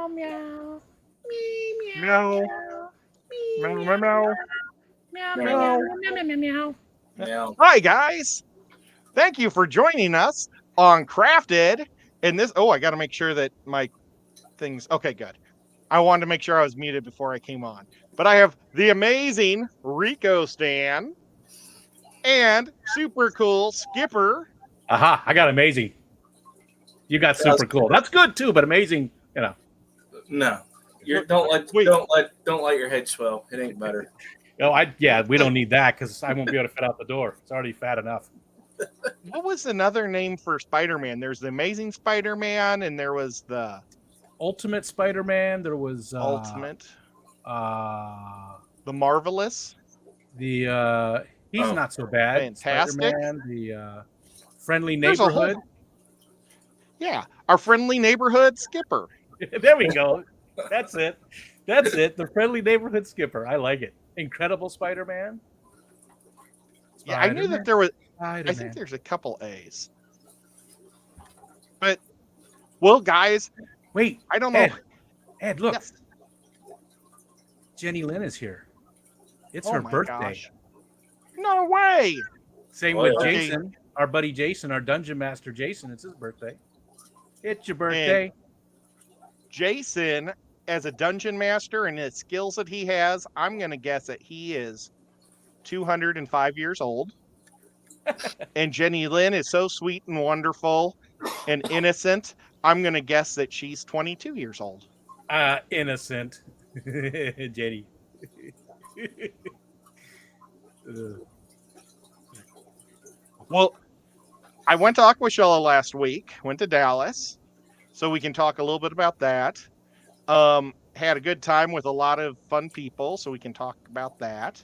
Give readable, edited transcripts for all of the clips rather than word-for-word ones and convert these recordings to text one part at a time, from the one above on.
meow. Meow. Meow, meow, meow. Meow, meow, Meow. meow, meow, meow, meow, meow. Now, Hi, guys. Thank you for joining us on Crafted. And this, I got to make sure that my things, okay, good. I wanted to make sure I was muted before I came on. But I have the amazing Rico Stan and super cool Skipper. Aha, I got amazing. You got super cool. That's good too, but amazing, no. Wait. Don't let your head swell. It ain't better. We don't need that because I won't be able to fit out the door. It's already fat enough. What was another name for Spider-Man? There's the Amazing Spider-Man, and there was the Ultimate Spider-Man. There was Ultimate, the the Marvelous. he's Oh. not so bad. Fantastic. Spider-Man, the Friendly There's a whole- Neighborhood. Yeah, our friendly neighborhood Skipper. There we go. That's it. That's it. The Friendly Neighborhood Skipper. I like it. Incredible Spider-Man. Yeah, I knew that there was. I Spider-Man. think there's a couple A's. But, well, guys, Wait, I don't know. Ed, look. Yes. Jenny Lynn is here. It's Oh her my birthday. gosh. No way. Same Oh, with yeah. Jason, our buddy Jason, our dungeon master Jason. It's his birthday. It's your birthday. Jason, as a dungeon master and his skills that he has, I'm going to guess that he is 205 years old. And Jenny Lynn is so sweet and wonderful and innocent. I'm going to guess that she's 22 years old. Innocent. Jenny. Well, I went to Aquashella last week, went to Dallas, so we can talk a little bit about that. Had a good time with a lot of fun people, so we can talk about that.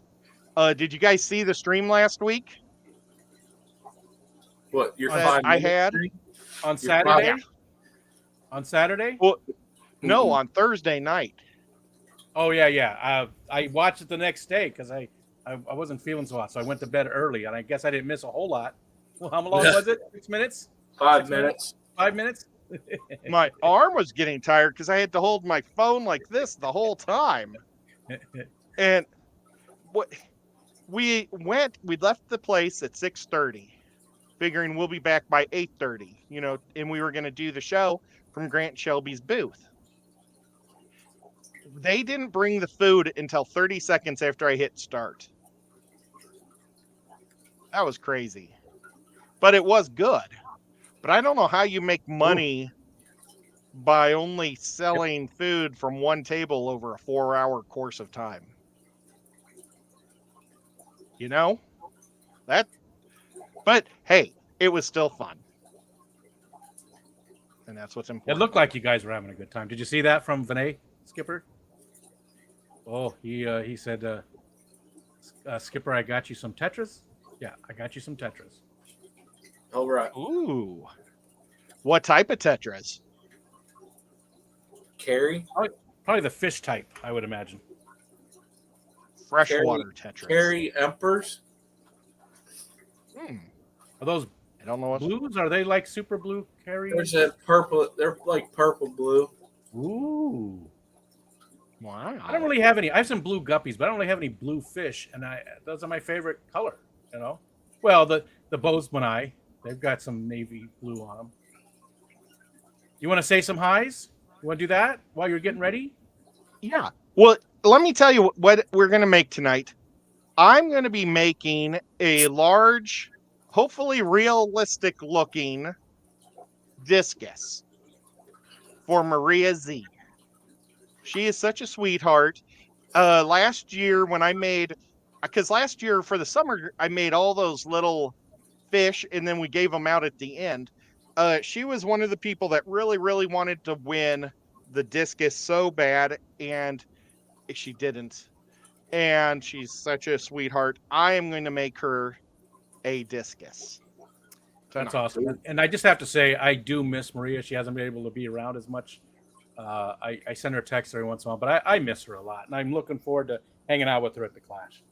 Did you guys see the stream last week? What? Your That 5 I minutes had? stream? On Saturday? Yeah. On Saturday? Well, no, Mhm. on Thursday night. Oh yeah. I watched it the next day because I wasn't feeling so hot, so I went to bed early, and I guess I didn't miss a whole lot. Well, how long was it? 6 minutes? 5 minutes. 5 minutes? My arm was getting tired because I had to hold my phone like this the whole time. And what we left the place at 6:30, figuring we'll be back by 8:30, and we were going to do the show from Grant Shelby's booth. They didn't bring the food until 30 seconds after I hit start. That was crazy. But it was good. But I don't know how you make money by only selling food from one table over a 4-hour course of time. But hey, it was still fun. And that's what's It important. looked like you guys were having a good time. Did you see that from Vinay, Skipper? Oh, he said, Skipper, I got you some Tetris. Yeah, I got you some Tetris. All right. Ooh. What type of Tetris? Carrie. Probably the fish type, I would imagine. Freshwater Tetris. Carrie Emperors. Are those I don't know what. blues? Are they like super blue carry? There's a purple. They're like purple blue. Ooh. Wow. I don't really have any. I have some blue guppies, but I don't really have any blue fish, and those are my favorite color. Well, the Bozeman, they've got some navy blue on them. You want to say some highs? You want to do that while you're getting ready? Yeah. Well, let me tell you what we're going to make tonight. I'm going to be making a large, hopefully realistic looking discus for Maria Z. She is such a sweetheart. Last year when because last year for the summer, I made all those little fish and then we gave them out at the end. She was one of the people that really, really wanted to win the discus so bad, and she didn't. And she's such a sweetheart. I am going to make her a discus. That's awesome. And I just have to say, I do miss Maria. She hasn't been able to be around as much. I send her a text every once in a while, but I miss her a lot, and I'm looking forward to hanging out with her at the Clash.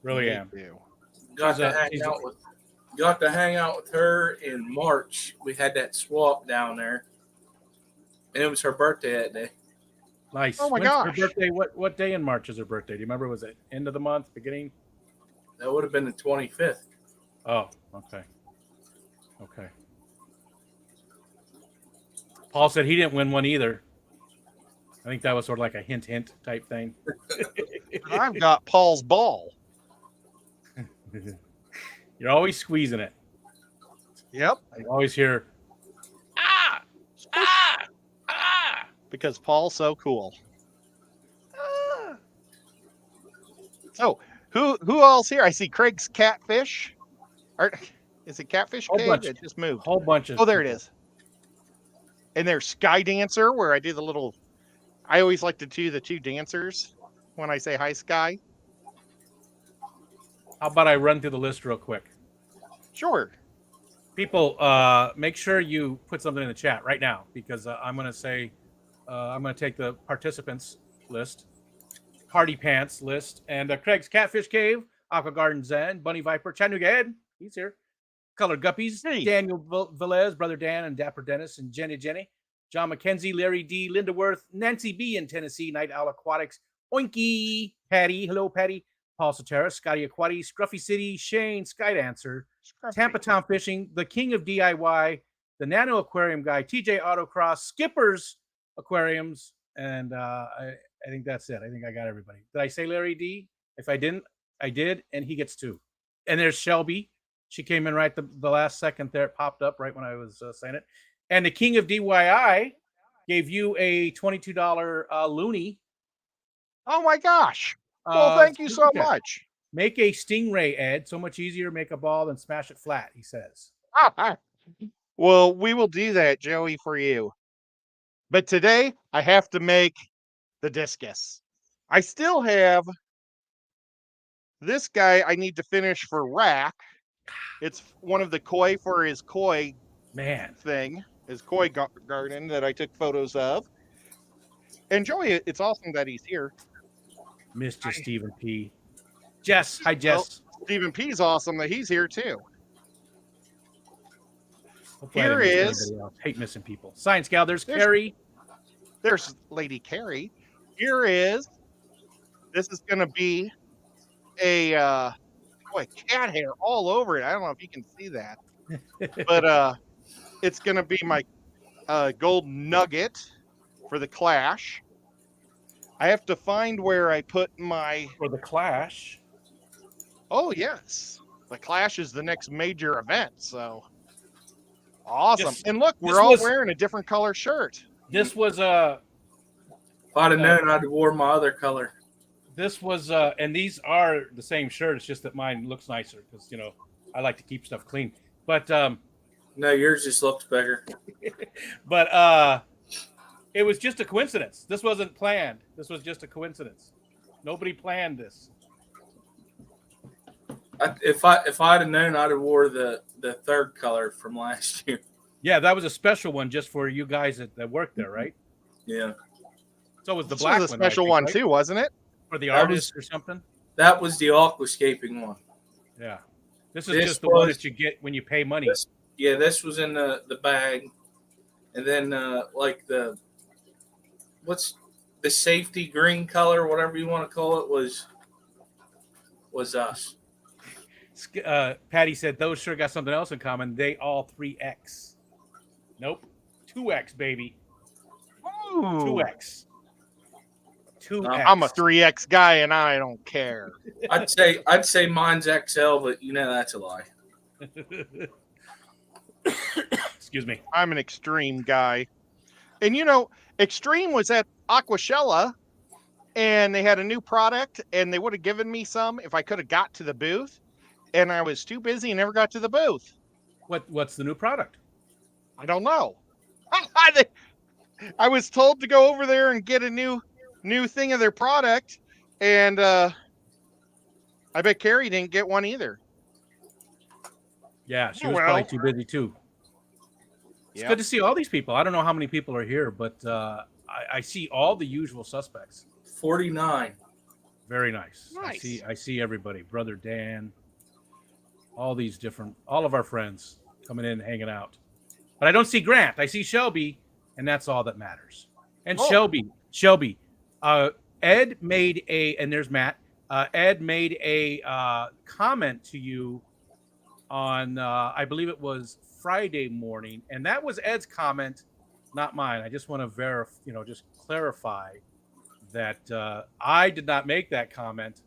Really am. Got to hang out with her in March. We had that swap down there, and it was her birthday that day. Nice. Oh my When's her gosh. birthday? What day in March is her birthday? Do you remember? Was it end of the month, beginning? That would have been the 25th. Oh, okay. Okay. Paul said he didn't win one either. I think that was sort of like a hint type thing. I've got Paul's ball. You're always squeezing it. Yep. I always hear, ah, ah, ah. Because Paul's so cool. Ah. So who else here? I see Craig's catfish. Or, is it catfish Whole cave? bunch. It just moved. Whole bunch of. Oh, there it people. is. And there's Sky Dancer, where I do the little. I always like to do the two dancers when I say hi, Sky. How about I run through the list real quick? Sure. People, make sure you put something in the chat right now because I'm going to say, I'm going to take the participants list, Party Pants list, and Craig's Catfish Cave, Aqua Garden Zen, Bunny Viper, Chattanooga Ed, he's here, Colored Guppies, Hey. Daniel Velez, Brother Dan, and Dapper Dennis, and Jenny, John McKenzie, Larry D, Linda Worth, Nancy B in Tennessee, Night Owl Aquatics, Oinky, Patty, hello Patty, Paul Sotera, Scotty Aquati, Scruffy City, Shane, Skydancer, Tampa Town Fishing, the King of DIY, the Nano Aquarium Guy, TJ Autocross, Skippers Aquariums, and I think that's it. I think I got everybody. Did I say Larry D? If I didn't, I did, and he gets 2. And there's Shelby. She came in right the last second there. It popped up right when I was saying it. And the King of DIY gave you a $22 loony. Oh my gosh. Well, thank you so super chat. much. Make a stingray, Ed. So much easier to make a ball than smash it flat, he says. Well, we will do that, Joey, for you. But today, I have to make the discus. I still have this guy I need to finish for Rack. It's one of the koi for his koi Man. thing, his koi garden that I took photos of. And Joey, it's awesome that he's here. Mr. Stephen P. Jess. Hi, Jess. Stephen P's awesome that he's here too. Hopefully I didn't Here miss is- anybody else. Hate missing people. Science Gal, there's There's- Carrie. There's Lady Carrie. Here is, this is going to be a, boy, cat hair all over it. I don't know if you can see that, but it's going to be my gold nugget for the Clash. I have to find where I put my, For the Clash. oh yes, the Clash is the next major event, so awesome. This- And look, this we're all was- wearing a different color shirt. This was If I'd have known, I'd have worn my other color. and these are the same shirt. It's just that mine looks nicer because I like to keep stuff clean. But No, yours just looks bigger. it was just a coincidence. This wasn't planned. This was just a coincidence. Nobody planned this. If I'd have known, I'd have wore the third color from last year. Yeah, that was a special one just for you guys that work there, right? Yeah, So was the This black was a one, special I think, one right? too, wasn't it? For the That artist or something. that was the aquascaping one. Yeah, this is This just the one was- that you get when you pay money. This was in the bag, and then like what's the safety green color, whatever you want to call it, was us. Patty said those sure got something else in common. They all 3X. Nope, 2X baby, Ooh. 2X. 2X. I'm a 3X guy and I don't care. I'd say mine's XL, but that's a lie. Excuse me. I'm an extreme guy. And Extreme was at Aquashella and they had a new product and they would have given me some if I could have got to the booth. And I was too busy and never got to the booth. What's the new product? I don't know. I was told to go over there and get a new thing of their product. And I bet Carrie didn't get one either. Yeah, she was Well. probably too busy too. It's Yep. good to see all these people. I don't know how many people are here, but I see all the usual suspects. 49. Very nice. Nice. I see everybody. Brother Dan, all of our friends coming in, hanging out. But I don't see Grant. I see Shelby, and that's all that matters. And Oh. Shelby, Ed made and there's Matt. Ed made a comment to you on, I believe it was Friday morning, and that was Ed's comment, not mine. I just want to just clarify that I did not make that comment.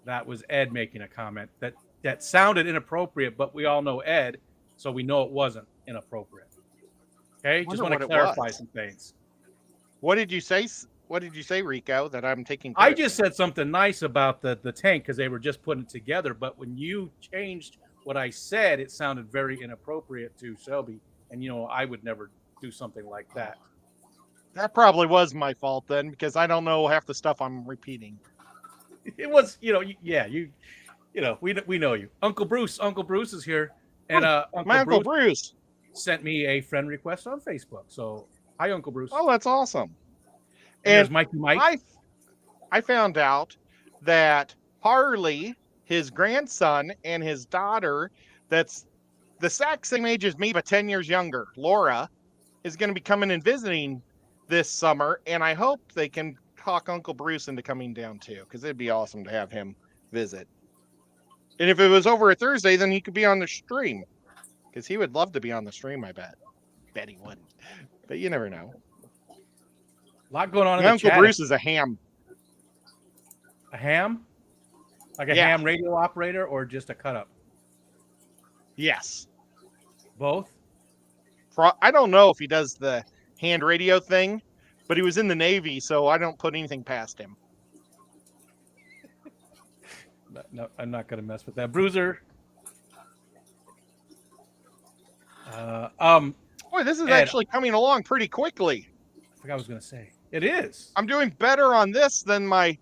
That was Ed making a comment that sounded inappropriate, but we all know Ed, so we know it wasn't inappropriate. Okay, just want to clarify some things. What did you say? What did you say, Rico? That I'm taking. I just said something nice about the tank because they were just putting it together. But when you changed what I said, it sounded very inappropriate to Shelby, and I would never do something like that. That probably was my fault then, because I don't know half the stuff I'm repeating. It was, we know you. Uncle Bruce is here, and Uncle Bruce sent me a friend request on Facebook. So, hi, Uncle Bruce. Oh, that's awesome. And there's Mikey Mike. I found out that Harley, his grandson, and his daughter, that's the exact same age as me, but 10 years younger, Laura, is going to be coming and visiting this summer, and I hope they can talk Uncle Bruce into coming down too, because it'd be awesome to have him visit. And if it was over a Thursday, then he could be on the stream, because he would love to be on the stream. I bet he would, but you never know. A lot going on in the Uncle chat. Bruce is a ham. A ham? Like a ham radio operator, or just a cut up? Yes. Both? I don't know if he does the hand radio thing, but he was in the Navy, so I don't put anything past him. No, I'm not going to mess with that. Bruiser. Boy, this is actually coming along pretty quickly. I forgot what I was going to say. It is. I'm doing better on this than my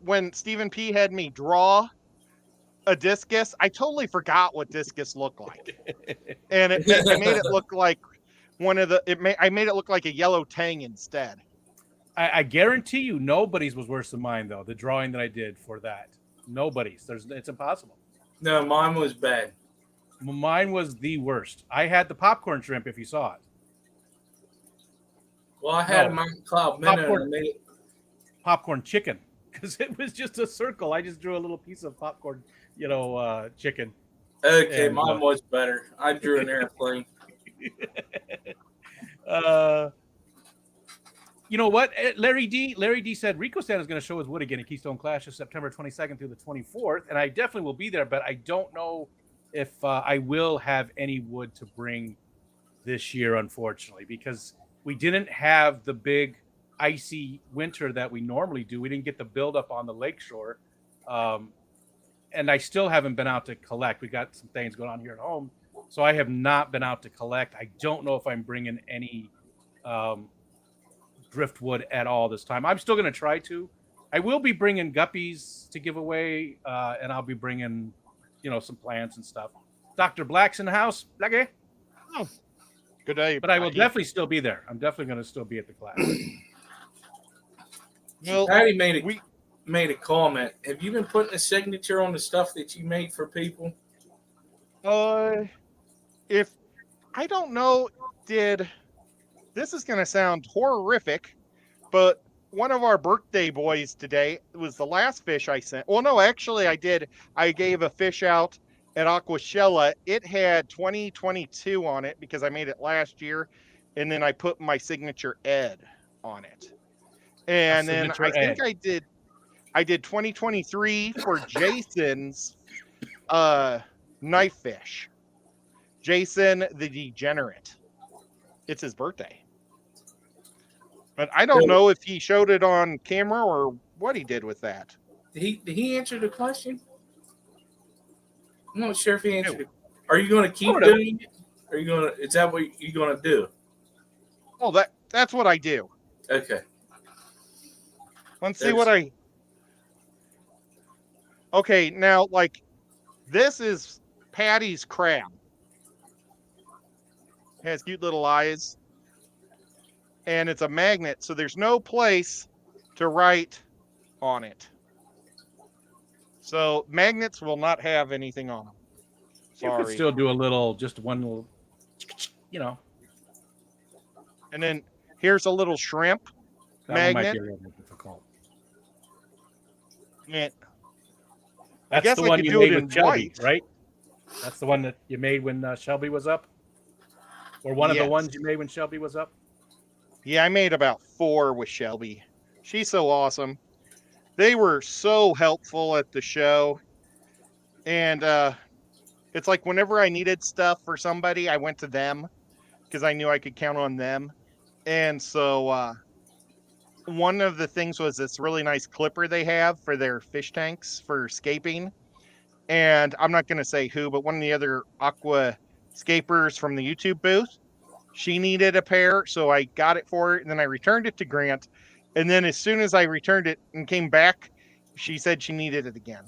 when Stephen P had me draw a discus. I totally forgot what discus looked like, and I made it look like I made it look like a yellow tang instead. I guarantee you, nobody's was worse than mine though. The drawing that I did for that, nobody's. It's impossible. No, mine was bad. Mine was the worst. I had the popcorn shrimp. If you saw it. Well, I had a Mountain Cloud minnow. Popcorn chicken, because it was just a circle. I just drew a little piece of popcorn, chicken. Okay, and mine was better. I drew an airplane. You know what? Larry D said Rico Stan is going to show his wood again at Keystone Clash of September 22nd through the 24th, and I definitely will be there, but I don't know if I will have any wood to bring this year, unfortunately, because we didn't have the big icy winter that we normally do. We didn't get the buildup on the lakeshore. And I still haven't been out to collect. We got some things going on here at home. So I have not been out to collect. I don't know if I'm bringing any driftwood at all this time. I'm still going to try to. I will be bringing guppies to give away, and I'll be bringing, some plants and stuff. Dr. Black's in the house. Blackie. Oh. Good day. But I will definitely still be there. I'm definitely going to still be at the class. Well, Patty made a comment. Have you been putting a signature on the stuff that you made for people? If I don't know, this is going to sound horrific, but one of our birthday boys today was the last fish I sent. Well, no, actually I did. I gave a fish out at Aquashella. It had 2022 on it because I made it last year, and then I put my signature Ed on it. And then I think I did 2023 for Jason's knife fish. Jason the Degenerate. It's his birthday. But I don't know if he showed it on camera or what he did with that. Did he answer the question? I'm not sure if he answered it. Are you going to keep doing it? Are you going to? Is that what you're going to do? Oh, that's what I do. Okay. Let's see what I. Okay, now this is Patty's crab. Has cute little eyes, and it's a magnet, so there's no place to write on it. So magnets will not have anything on them. Sorry. You could still do just one little, And then here's a little shrimp. That one might Magnet. be a little more difficult. And That's guess the I one could you do it made in with Shelby, white. right? That's the one that you made when Shelby was up, or one of the Yes. ones you made when Shelby was up. Yeah, I made about 4 with Shelby. She's so awesome. They were so helpful at the show. And it's like whenever I needed stuff for somebody, I went to them because I knew I could count on them. And so one of the things was this really nice clipper they have for their fish tanks for scaping. And I'm not going to say who, but one of the other aqua scapers from the YouTube booth, she needed a pair. So I got it for her. And then I returned it to Grant. And then as soon as I returned it and came back, she said she needed it again.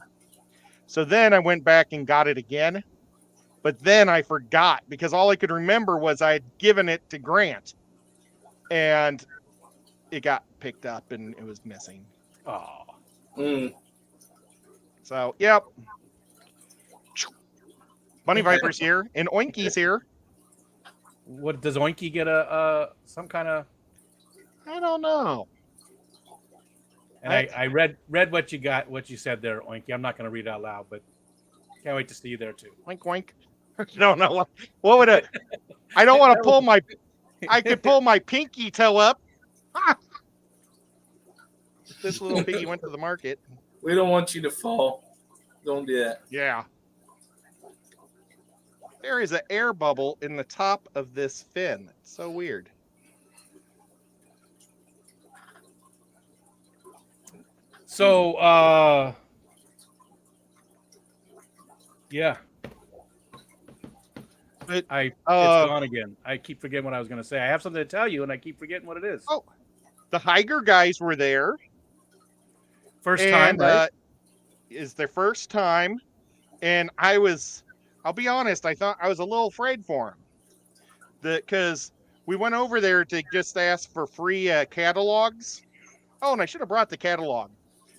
So then I went back and got it again. But then I forgot because all I could remember was I had given it to Grant. And it got picked up and it was missing. Oh, Mm. So, yep. Bunny Viper's here and Oinky's here. what does Oinky get a some kind of? I don't know. And I read what you said there, Oinky. I'm not going to read it out loud, but can't wait to see you there too. Wink, wink. No, no. What would it? I don't want to pull my. I could pull my pinky toe up. This little piggy went to the market. We don't want you to fall. Don't do that. Yeah. There is an air bubble in the top of this fin. It's so weird. So, yeah. But, It's uh, gone again. I keep forgetting what I was going to say. I have something to tell you, and I keep forgetting what it is. Oh, the Higer guys were there. First time, right? Is their first time. And I'll be honest, I thought I was a little afraid for them. Because we went over there to just ask for free catalogs. Oh, and I should have brought the catalog.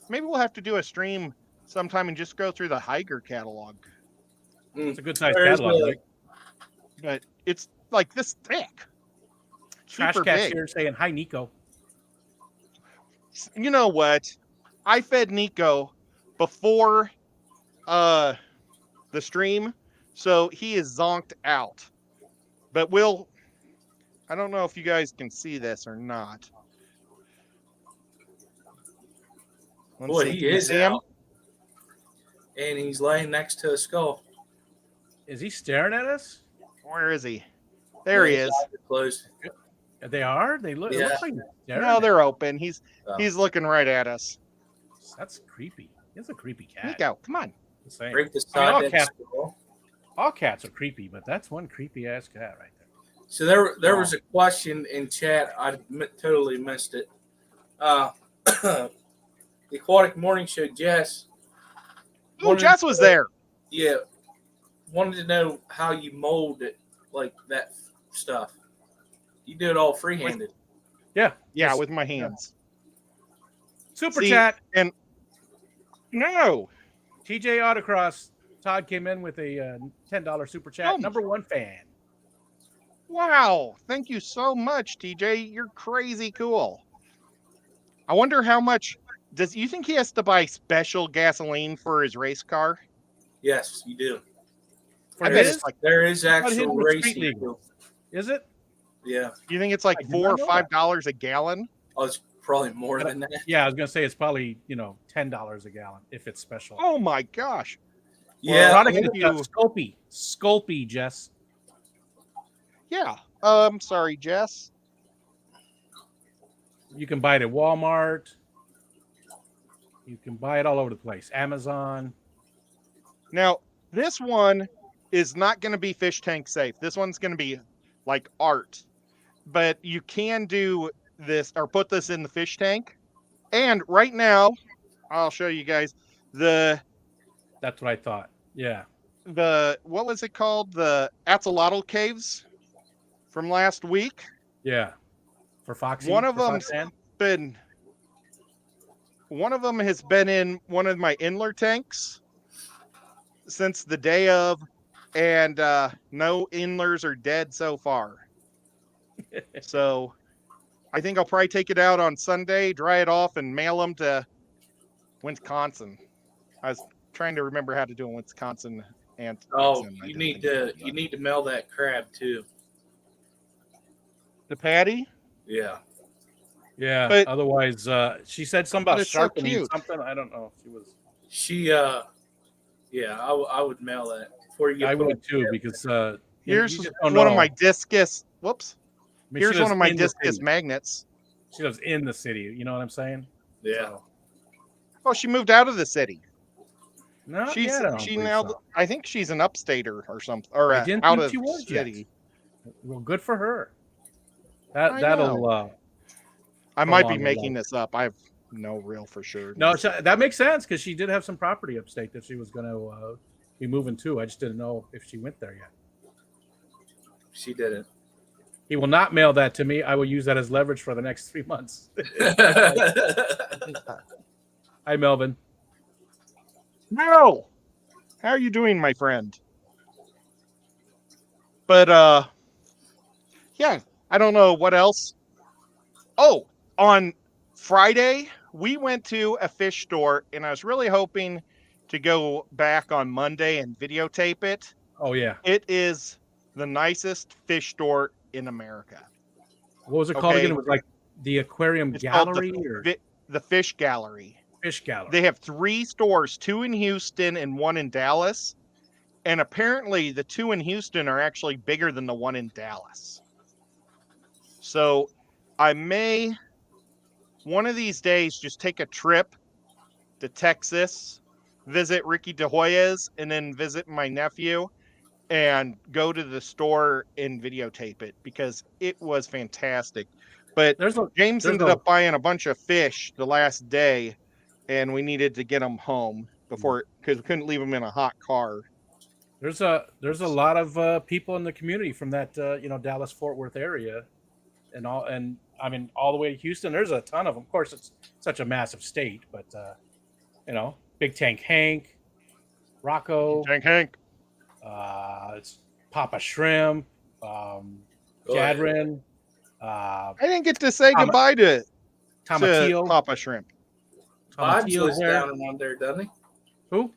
Maybe we'll have to do a stream sometime and just go through the Higer catalog. It's a good sized There's catalog, the- right? But it's like this thick. Trash Super Cat's big. here saying hi, Nico. You know what? I fed Nico before the stream, so he is zonked out. But I don't know if you guys can see this or not. Let's Boy, see. he Can you is see him? out. And he's laying next to a skull. Is he staring at us? Where is he? There he His is. eyes are closed. They are. They look. It Yeah. looks like they're No, staring. they're open. He's Oh. looking right at us. That's creepy. He's a creepy cat. Nico, come on. Just saying. Break the I mean, side all of cats- that skull. All cats are creepy, but that's one creepy ass cat right there. So there was a question in chat. I totally missed it. The Aquatic Morning Show, Jess. Oh, wanted Jess to was know- there. Yeah, wanted to know how you mold it, like that stuff. You do it all freehanded. Yeah, Yes. with my hands. Super See, chat. No. TJ Autocross. Todd came in with a $10 super chat. Oh. Number one fan. Wow. Thank you so much, TJ. You're crazy cool. I wonder how much does you think he has to buy special gasoline for his race car? Yes, you do. For I bet his? it's like There is thought his actual was street racing. legal. Is it? Yeah, you think it's like I did $4 not or know $5 a gallon? oh, it's probably more than that. Yeah, I was gonna say it's probably $10 a gallon if it's special. Oh my gosh. Yeah, Product thank is you. Sculpey. Sculpey, Jess. Yeah. Sorry, Jess. You can buy it at Walmart. You can buy it all over the place. Amazon. Now, this one is not going to be fish tank safe. This one's going to be like art. But you can do this or put this in the fish tank. And right now, I'll show you guys That's what I thought. Yeah. what was it called? The Axolotl caves from last week. Yeah. For Foxy. One of for them's Foxann. One of them has been in one of my Inler tanks since the day of, and no Inlers are dead so far. So I think I'll probably take it out on Sunday, dry it off, and mail them to Wisconsin. I was trying to remember how to do a Wisconsin and Oh, accent. I you didn't need think of to it, you but- need to mail that crab too. the patty. Yeah. Yeah. But- Otherwise, she said something But about it's so sharpening cute. something. I don't know if she was. She yeah, I would mail that before you get I put would it too together. because Here's you just don't one of know. my discus. Whoops. I mean, she Here's one lives of my in the discus city. magnets. She lives in the city. You know what I'm saying? Yeah. So, Oh, she moved out of the city. no, She's yeah, I don't she believe now. so. I think she's an upstater or something, or I didn't out think of she was yet. city. Well, good for her. I That'll. know. I might be prolong her making life. this up. I have no real for sure. No, that makes sense because she did have some property upstate that she was going to be moving to. I just didn't know if she went there yet. She didn't. He will not mail that to me. I will use that as leverage for the next 3 months. Hi, Melvin. No. How are you doing, my friend? But yeah, I don't know what else. Oh, on Friday we went to a fish store, and I was really hoping to go back on Monday and videotape it. Oh yeah. It is the nicest fish store in America. What was it called Okay. again? It was like the Aquarium It's called Gallery or the Fish Gallery. Fish Gallery. They have 3 stores, 2 in Houston and 1 in Dallas. And apparently the 2 in Houston are actually bigger than the 1 in Dallas. So I may one of these days just take a trip to Texas, visit Ricky De Hoyos, and then visit my nephew and go to the store and videotape it because it was fantastic. But There's a James there's ended a- up buying a bunch of fish the last day, and we needed to get them home before because we couldn't leave them in a hot car. there's a lot of people in the community from that Dallas Fort Worth area, and I mean all the way to Houston. There's a ton of them. Of course, it's such a massive state, but Big Tank Hank, Rocco, Hank. it's Papa Shrimp, Go ahead. Jadrin, I didn't get to say Tom- goodbye to Tomatillo. Papa Shrimp. Vibes Tomatillo lives there. down around there, doesn't he? Who?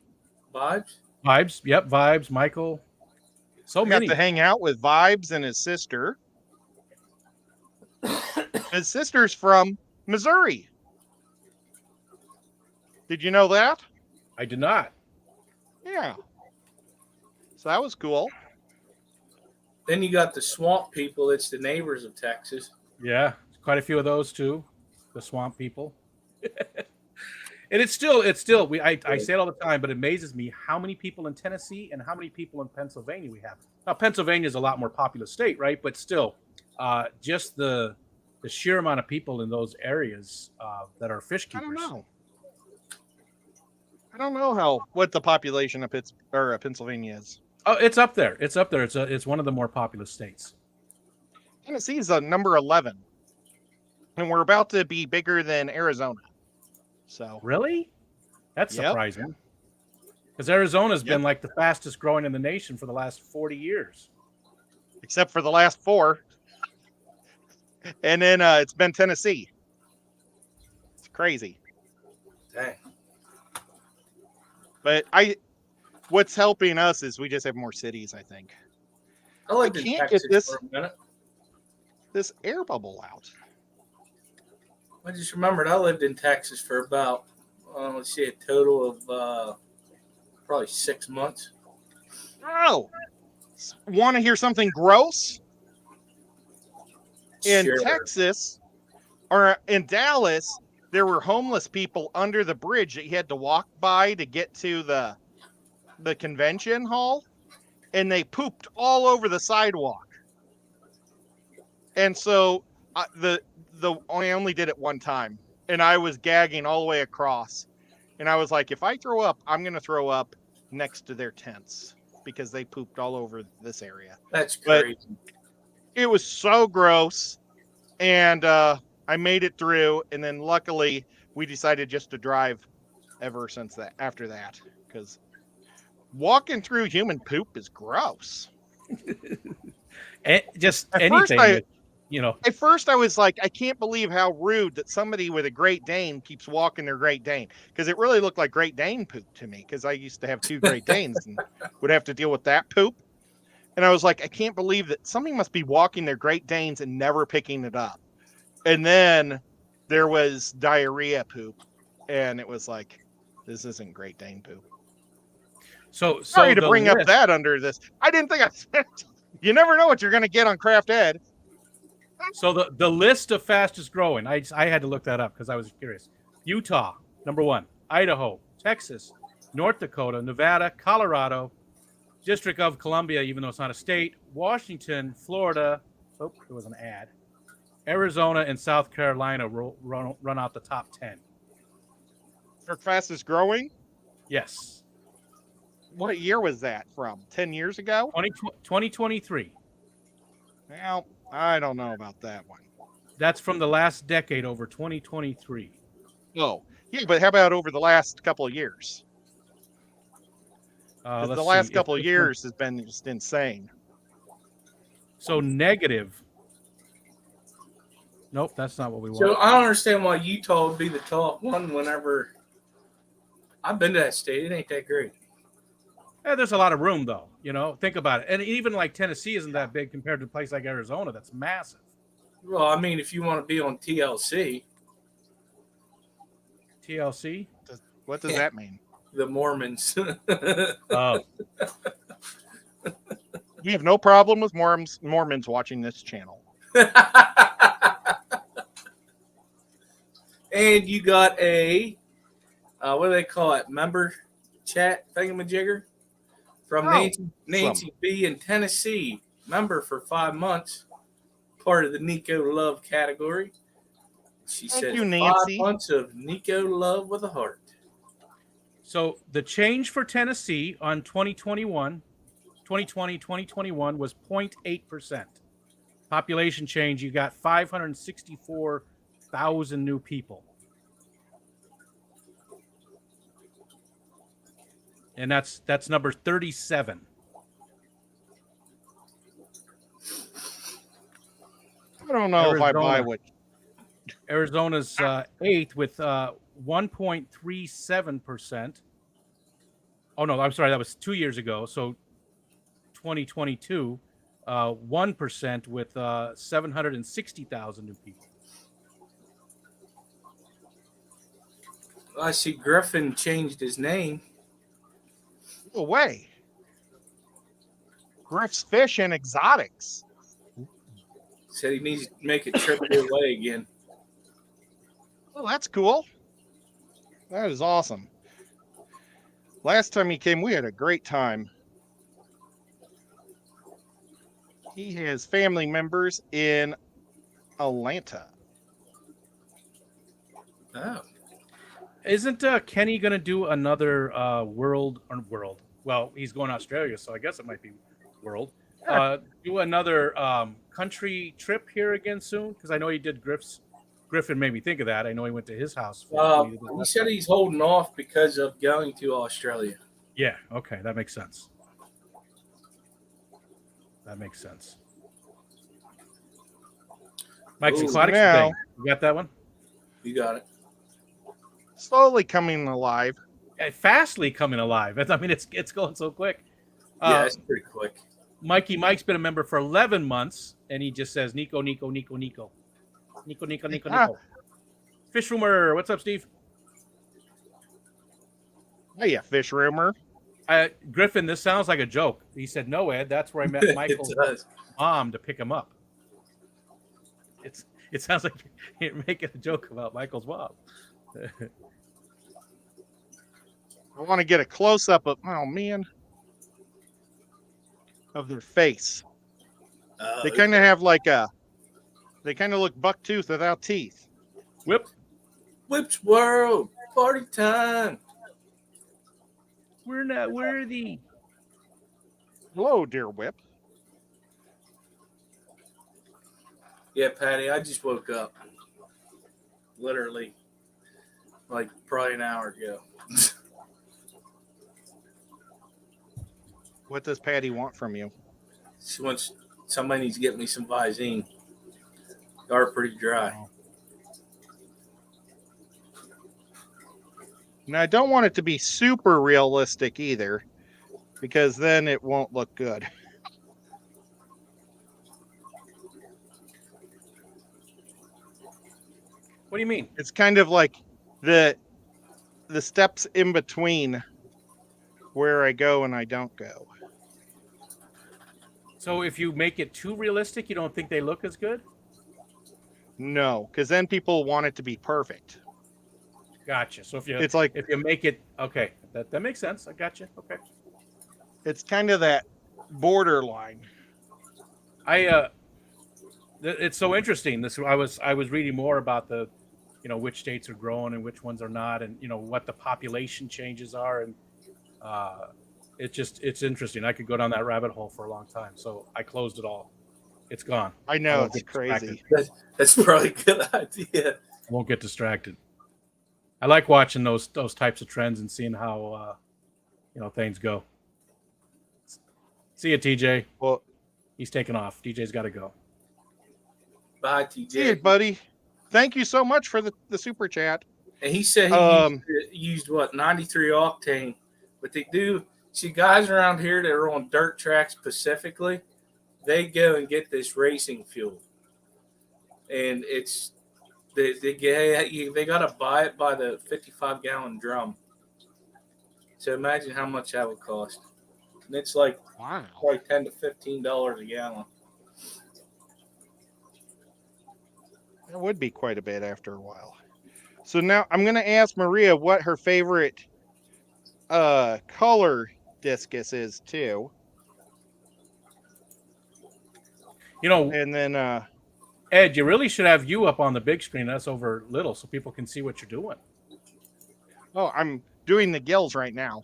Vibes? Vibes. Yep, Vibes. Michael. So I got many. to hang out with Vibes and his sister. His sister's from Missouri. Did you know that? I did not. Yeah. So that was cool. Then you got the swamp people. It's the neighbors of Texas. Yeah, quite a few of those too. The swamp people. And it's still I say it all the time, but it amazes me how many people in Tennessee and how many people in Pennsylvania we have. Now Pennsylvania is a lot more populous state, right? But still, just the sheer amount of people in those areas that are fish I keepers. don't know. I don't know what the population of Pennsylvania is. Oh, it's up there. It's up there. It's one of the more populous states. Tennessee is number 11, and we're about to be bigger than Arizona. So Really? That's Yep. surprising. Because Arizona's Yep. been like the fastest growing in the nation for the last 40 years. except for the last 4, and then it's been Tennessee. It's crazy. Dang. But what's helping us is we just have more cities, I think. I lived I in can't get Texas this- for a minute. This air bubble out. I just remembered I lived in Texas for about, let's see, a total of probably 6 months. Oh, want to hear something gross? In Sure. Texas or in Dallas, there were homeless people under the bridge that you had to walk by to get to the convention hall, and they pooped all over the sidewalk. And so I only did it one time, and I was gagging all the way across. And I was like, if I throw up, I'm going to throw up next to their tents because they pooped all over this area. That's but- crazy. It was so gross, and I made it through, and then luckily we decided just to drive ever since that, after that, because walking through human poop is gross. Just At anything. first You know, At first, I was like, I can't believe how rude that somebody with a Great Dane keeps walking their Great Dane, because it really looked like Great Dane poop to me, because I used to have 2 Great Danes and would have to deal with that poop. And I was like, I can't believe that somebody must be walking their Great Danes and never picking it up. And then there was diarrhea poop, and it was like, this isn't Great Dane poop. so Sorry to the bring up list- that under this. I didn't think you never know what you're going to get on Craft Ed. So the list of fastest growing, I had to look that up because I was curious. Utah, number 1. Idaho, Texas, North Dakota, Nevada, Colorado, District of Columbia, even though it's not a state, Washington, Florida. Oh, there was an ad. Arizona and South Carolina run out the top 10. For fastest growing? Yes. What year was that from? 10 years ago? 2023. Well, I don't know about that one. That's from the last decade over 2023. Oh, yeah, but how about over the last couple of years? 'Cause Let's the last see. couple of It's- years has been just insane. So negative. Nope, that's not what we want. So I don't understand why Utah would be the top one whenever I've been to that state. It ain't that great. Yeah, there's a lot of room, though. You know, think about it. And even like Tennessee isn't that big compared to a place like Arizona that's massive. Well, I mean, if you want to be on TLC, TLC. What does that mean? the Mormons. Oh, We have no problem with Mormons watching this channel. And you got a what do they call it? Member chat thingamajigger from Oh, Nancy B in Tennessee. Member for 5 months, part of the Nico Love category. She Thank said you, 5 Nancy. months of Nico Love with a heart. so the change for Tennessee on 2020, 2021 was 0.8%. Population change, you got 564,000 new people. And that's number 37. I don't know if I buy Arizona. what. Arizona's 8th with 1.37%. Oh, no, I'm sorry. That was 2 years ago. So 2022, 1% with 760,000 new people. I see Griffin changed his name. No way. Griff's Fish and Exotics. Said he needs to make a trip your way again. Oh, that's cool. That is awesome. Last time he came, we had a great time. He has family members in Atlanta. Oh. Isn't Kenny going to do another world? Well, he's going to Australia, so I guess it might be world. Do another country trip here again soon? Because I know he did Griffin made me think of that. I know he went to his house. He said he's holding off because of going to Australia. Yeah, okay, that makes sense. That makes sense. Mike's Ooh, Aquatics now- today. You got that one? You got it. Slowly coming alive. Fastly coming alive. I mean, it's going so quick. Yeah, it's pretty quick. Mikey Mike's been a member for 11 months, and he just says Nico. Fish Rumor. What's up, Steve? Hey, fish rumor. Griffin, this sounds like a joke. He said, no, Ed, that's where I met Michael's It does. mom to pick him up. It sounds like you're making a joke about Michael's mom. I want to get a close up of, oh man, of their face. They kind of have like they kind of look bucktooth without teeth. Whip. Whips World party time. We're not worthy. Hello, dear Whip. Yeah, Patty, I just woke up. Literally. Like probably an hour ago. What does Patty want from you? She wants somebody needs to get me some Visine. are pretty dry. Now, I don't want it to be super realistic either, because then it won't look good. What do you mean? It's kind of like the steps in between where I go and I don't go. So if you make it too realistic, you don't think they look as good? No, because then people want it to be perfect. Gotcha. So if It's like you make it okay, that makes sense. I gotcha. Okay. it's kind of that borderline. It's so interesting. I was reading more about the, which states are growing and which ones are not, and what the population changes are, and it's interesting. I could go down that rabbit hole for a long time. So I closed it all. It's gone. I know, won't it's get distracted. crazy. That's probably a good idea. I won't get distracted. I like watching those types of trends and seeing how things go. See you, TJ. Well, He's taking off. DJ's got to go. Bye, TJ. see you, buddy. Thank you so much for the super chat. And he said he used what, 93 octane, but they do see guys around here that are on dirt tracks specifically. They go and get this racing fuel, and it's they got to buy it by the 55-gallon drum. So imagine how much that would cost. And it's like probably $10 to $15 a gallon. That would be quite a bit after a while. So now I'm going to ask Maria what her favorite color discus is too. And then Ed, you really should have you up on the big screen. That's over little, so people can see what you're doing. Oh, I'm doing the gills right now.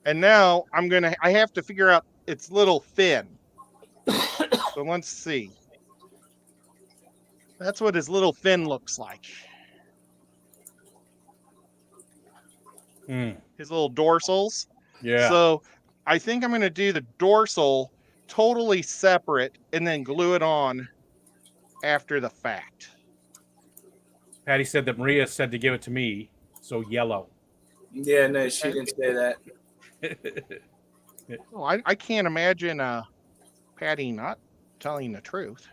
And now I have to figure out its little fin. So let's see. That's what his little fin looks like. His little dorsals. Yeah. So I think I'm going to do the dorsal totally separate and then glue it on after the fact. Patty said that Maria said to give it to me, so yellow. Yeah, no, she didn't say that. Oh, I can't imagine Patty not telling the truth.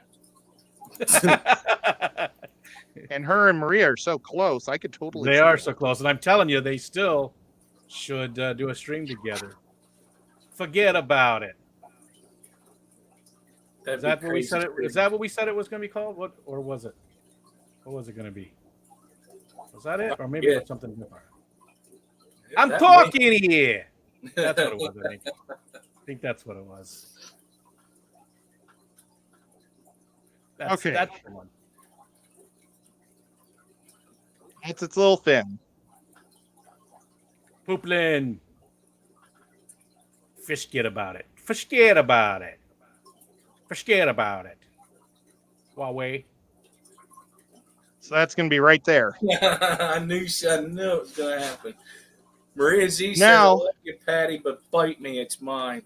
And her and Maria are so close. I could totally. They are so close, and I'm telling you, they still should do a stream together. Forget about it. Is that what we said it? Is that what we said it was going to be called? What or was it? What was it going to be? Was that it, or maybe it was something different? I'm talking here. That's what it was. I think that's what it was. Okay. That's the one. It's its little fin. Pooplin. Forget about it. Forget about it. Forget about it. Huawei. So that's going to be right there. I knew it was going to happen. Maria Z said, Now- "I love you, Patty, but bite me, it's mine."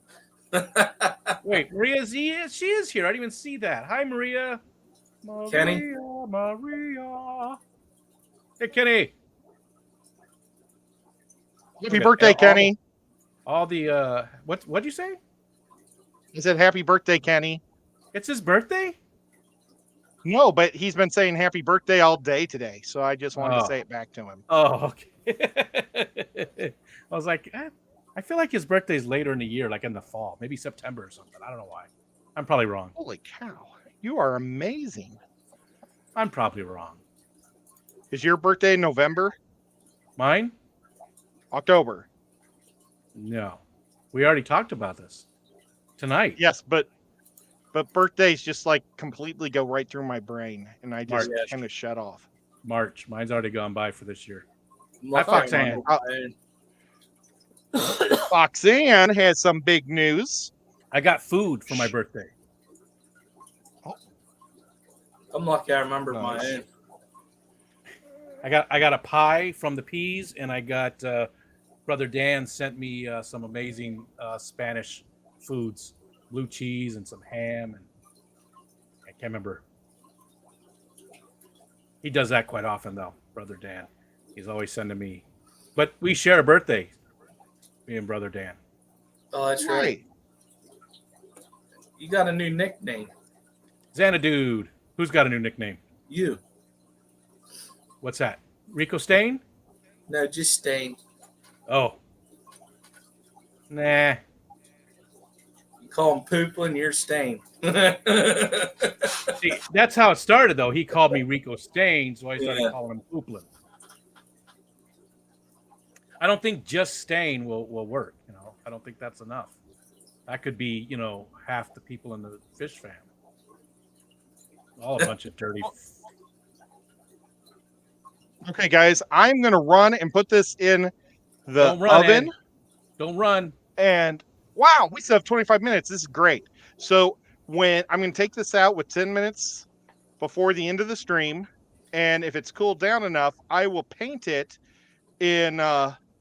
Wait, Maria Z, she is here. I didn't even see that. Hi, Maria. Kenny? Maria. Hey, Kenny. Happy birthday, Kenny. All the what'd you say? He said, "Happy birthday, Kenny." It's his birthday? No, but he's been saying happy birthday all day today. So I just wanted to say it back to him. Oh, okay. I was like, I feel like his birthday's later in the year, like in the fall, maybe September or something. I don't know why. I'm probably wrong. Holy cow. You are amazing. I'm probably wrong. Is your birthday in November? Mine? October? No. We already talked about this tonight. Yes, but birthdays just like completely go right through my brain and I just March. kind of shut off. March. Mine's already gone by for this year. My Foxanne. Foxanne has some big news. I got food for my birthday. I'm lucky I remember my Nice. own. I got a pie from the Peas, and I got Brother Dan sent me some amazing Spanish foods, blue cheese and some ham, and Can't remember. He does that quite often, though, Brother Dan. He's always sending me. But we share a birthday, me and Brother Dan. Oh, that's right. You got a new nickname. Xanadude. Who's got a new nickname? You. What's that? Rico Stain? No, just Stain. Oh. Nah. You call him Pooplin, you're Stain. See, that's how it started, though. He called me Rico Stain, so I started calling him Pooplin. I don't think just Stain will work. You know, I don't think that's enough. That could be, you know, half the people in the fish family. All a bunch of dirty. Okay, guys, I'm going to run and put this in the Don't run, oven. Ed. Don't run. And wow, we still have 25 minutes. This is great. So when I'm going to take this out with 10 minutes before the end of the stream, and if it's cooled down enough, I will paint it in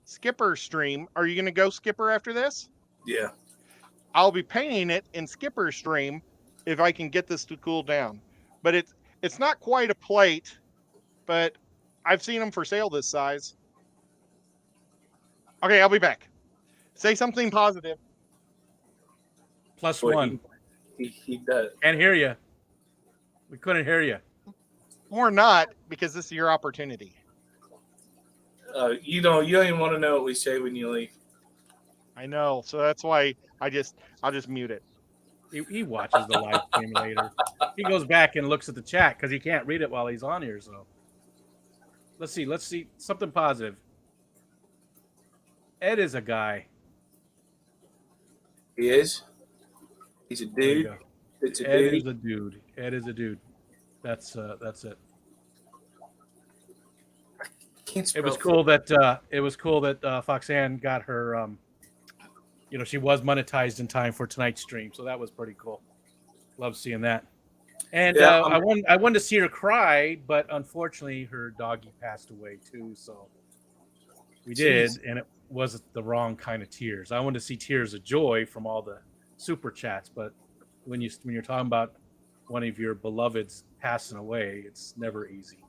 Skipper stream. Are you going to go Skipper after this? Yeah. I'll be painting it in Skipper stream if I can get this to cool down. But it's not quite a plate, but I've seen them for sale this size. Okay, I'll be back. Say something positive. +1. He does. Can't hear you. We couldn't hear you. Or not, because this is your opportunity. You don't even want to know what we say when you leave. I know, so that's why I'll just mute it. He watches the live stream later. He goes back and looks at the chat because he can't read it while he's on here. So let's see something positive. Ed is a guy. He is. He's a dude. It's a Ed dude. is a dude. Ed is a dude. That's it. It was cool that Foxanne got her. She was monetized in time for tonight's stream, so that was pretty cool. Love seeing that. And I wanted to see her cry, but unfortunately, her doggy passed away too. So we did, and it wasn't the wrong kind of tears. I wanted to see tears of joy from all the super chats, but when you're talking about one of your beloveds passing away, it's never easy.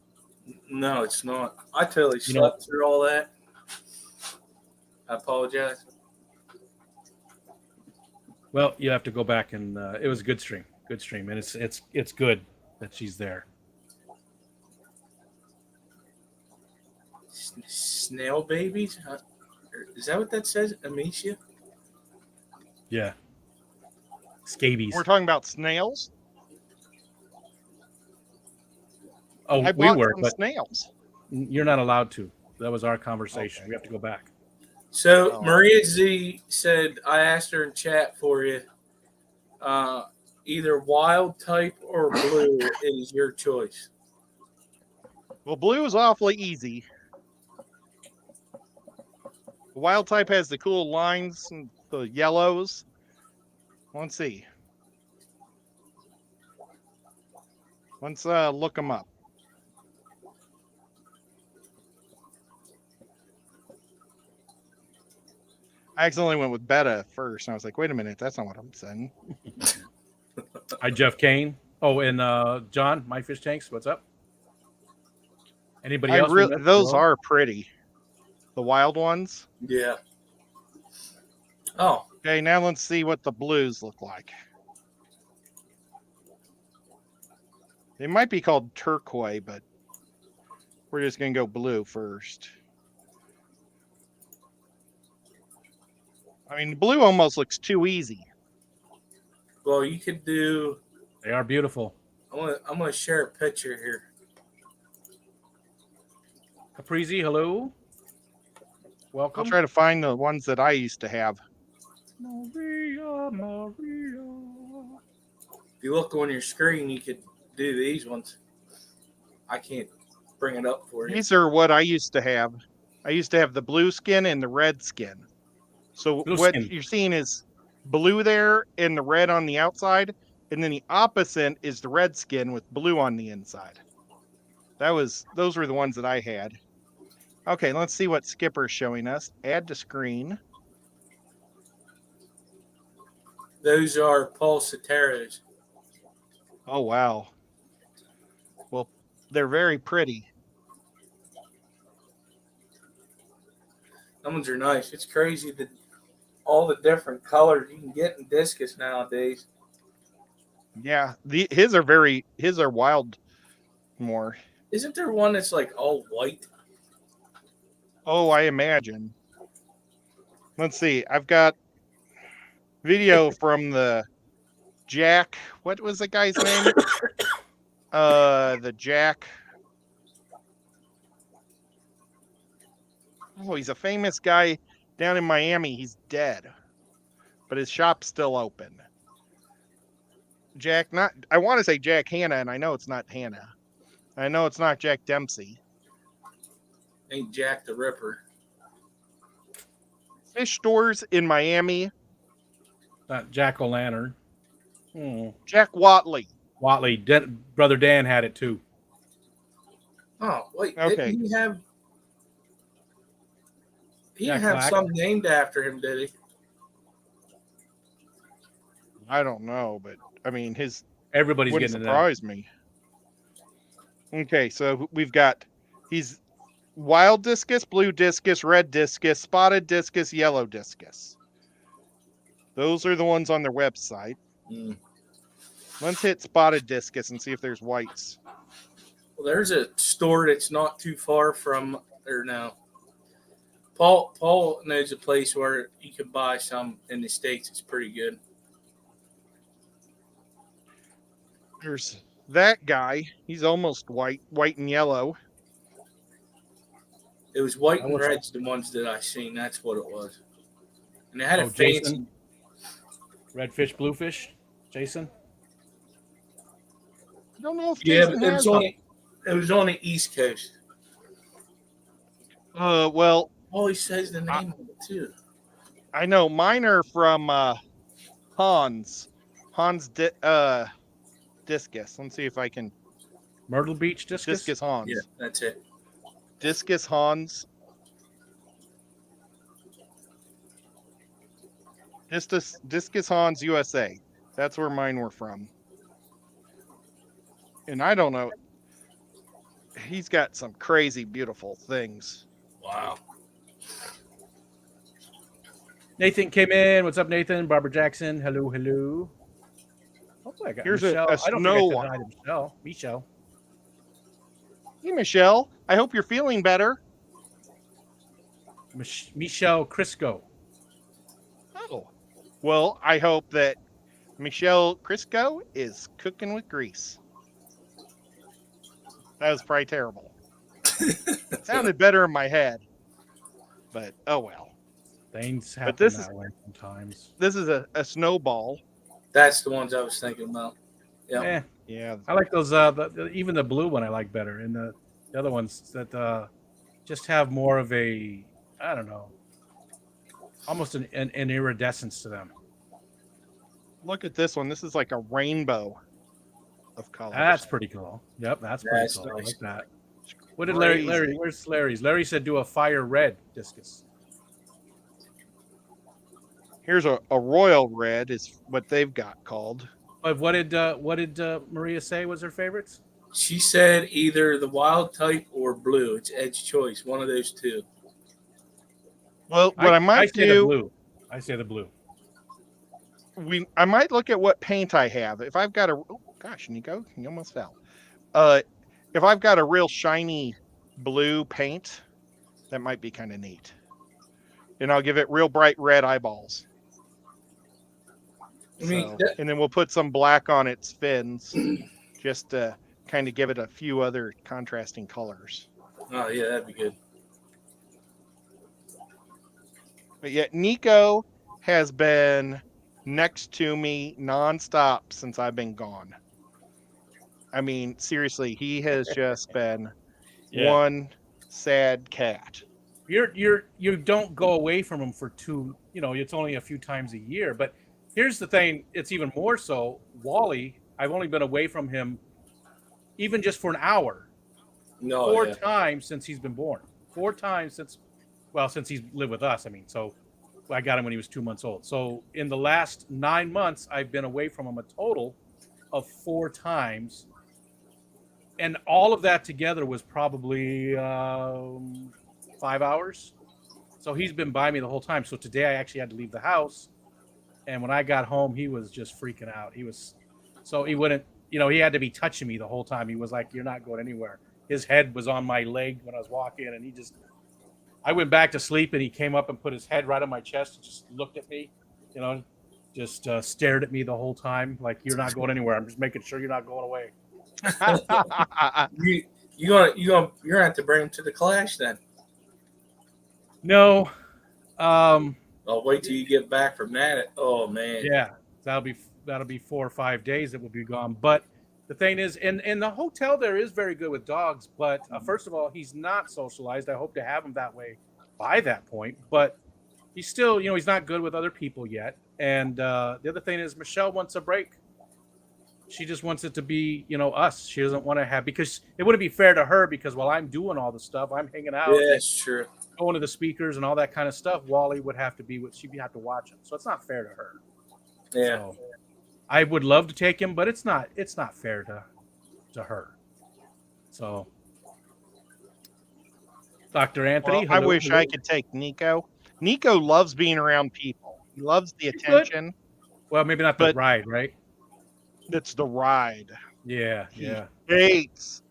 No, it's not. I totally slept through all that. I apologize. Well, you have to go back and it was a good stream, and it's good that she's there. Snail babies? Is that what that says? Amicia? Yeah. Scabies. We're talking about snails. Oh, I we bought were, some but snails. you're not allowed to. That was our conversation. Okay. We have to go back. So Maria Z said, I asked her in chat for you. Either wild type or blue is your choice. Well, blue is awfully easy. The wild type has the cool lines and the yellows. Let's see. Let's look them up. I accidentally went with beta first, and I was like, wait a minute, that's not what I'm saying. Hi, Jeff Kane. Oh, and John, My Fish Tanks, what's up? Anybody else? Those are pretty. The wild ones. Yeah. Oh. Okay, now let's see what the blues look like. They might be called turquoise, but we're just going to go blue first. I mean, blue almost looks too easy. Well, you could do. They are beautiful. I'm gonna share a picture here. Caprizi, hello. Welcome. I'll try to find the ones that I used to have. Maria. If you look on your screen, you could do these ones. I can't bring it up for you. These are what I used to have. I used to have the blue skin and the red skin. So what you're seeing is blue there and the red on the outside, and then the opposite is the red skin with blue on the inside. Those were the ones that I had. Okay, let's see what Skipper's showing us. Add to screen. Those are Paul Soteros. Oh wow. Well, they're very pretty. Them ones are nice. It's crazy that all the different colors you can get in discus nowadays. Yeah, his are wild more. Isn't there one that's like all white? Oh, I imagine. Let's see. I've got video from the Jack. What was the guy's name? The Jack. Oh, he's a famous guy down in Miami. He's dead, but his shop's still open. Jack, not. I want to say Jack Hanna, and I know it's not Hanna. I know it's not Jack Dempsey. Ain't Jack the Ripper. Fish stores in Miami. Not Jack O'Lantern. Jack Watley. Watley. Brother Dan had it too. Oh wait, Okay. didn't he have? He Jack didn't have Black? some named after him, did he? I don't know, but I mean, his Everybody's wouldn't getting it. surprise me. Okay, so we've got he's wild discus, blue discus, red discus, spotted discus, yellow discus. Those are the ones on their website. Mm. Let's hit spotted discus and see if there's whites. Well, there's a store that's not too far from, or no. Paul knows a place where you can buy some in the States. It's pretty good. There's that guy. He's almost white and yellow. It was white and was- red's the ones that I seen. That's what it was. And it had a Oh, fancy. Jason? Redfish, bluefish, Jason. I don't know if Yeah, Jason but it has was on the East Coast. them. Well, Oh, he says the name of it too. I know mine are from Hans discus. Let's see if I can Myrtle Beach discus. discus Hans. Yeah, that's it. Discus Hans. Discus Hans USA. That's where mine were from. And I don't know. He's got some crazy beautiful things. Wow. Nathan came in. What's up, Nathan? Barbara Jackson. Hello, hello. Hopefully I got Here's Michelle. a I don't snow think I one. said hi to Michelle. Michelle. Hey, Michelle. I hope you're feeling better. Michelle Crisco. Oh. Well, I hope that Michelle Crisco is cooking with grease. That was probably terrible. It sounded better in my head. But oh well. Things happen this that is- way sometimes. This is a snowball. That's the ones I was thinking about. Yeah. Yeah, Yeah. I like those. Even the blue one I like better, and the other ones that just have more of a, I don't know, almost an iridescence to them. Look at this one. This is like a rainbow of colors. That's pretty cool. Yep, that's pretty That's cool. I nice. like that. What did Larry? Crazy. Where's Larry's? Larry said do a fire red discus. Here's a royal red is what they've got called. But what did Maria say was her favorites? She said either the wild type or blue. It's Ed's choice. One of those two. Well, what I might say the do, blue. I say the blue. I might look at what paint I have. If I've got oh gosh, Nico, you almost fell. If I've got a real shiny blue paint, that might be kind of neat. And I'll give it real bright red eyeballs. I mean, So- that- and then we'll put some black on its fins, just to kind of give it a few other contrasting colors. oh yeah, that'd be good. But yet Nico has been next to me nonstop since I've been gone. I mean, seriously, he has just been Yeah. one sad cat. You don't go away from him for it's only a few times a year. But here's the thing, it's even more so. Wally, I've only been away from him even just for an hour. No, Four yeah. times since he's been born. 4 times since he's lived with us. I mean, so I got him when he was 2 months old. So in the last 9 months, I've been away from him a total of 4 times, and all of that together was probably 5 hours. So he's been by me the whole time. So today I actually had to leave the house, and when I got home, he was just freaking out. He wouldn't, he had to be touching me the whole time. He was like, "You're not going anywhere." His head was on my leg when I was walking, and I went back to sleep, and he came up and put his head right on my chest and just looked at me, just stared at me the whole time, like, "You're not going anywhere. I'm just making sure you're not going away." You're gonna have to bring him to the Clash then. No, I'll wait till you get back from that. Oh man. yeah, that'll be 4 or 5 days that will be gone. But the thing is, in the hotel there is very good with dogs. But first of all, he's not socialized. I hope to have him that way by that point. But he's still, he's not good with other people yet. And the other thing is, Michelle wants a break. She just wants it to be, us. She doesn't want to have, because it wouldn't be fair to her, because while I'm doing all the stuff, I'm hanging out, Yeah, it's true. going to the speakers and all that kind of stuff. Wally would have to be with, she'd have to watch him. So it's not fair to her. Yeah. So, I would love to take him, but it's not fair to her. So, Dr. Anthony, Well, I wish I could take Nico. Nico loves being around people. He loves the attention. Well, maybe not the but- ride, right? It's the ride. Yeah, He yeah. hates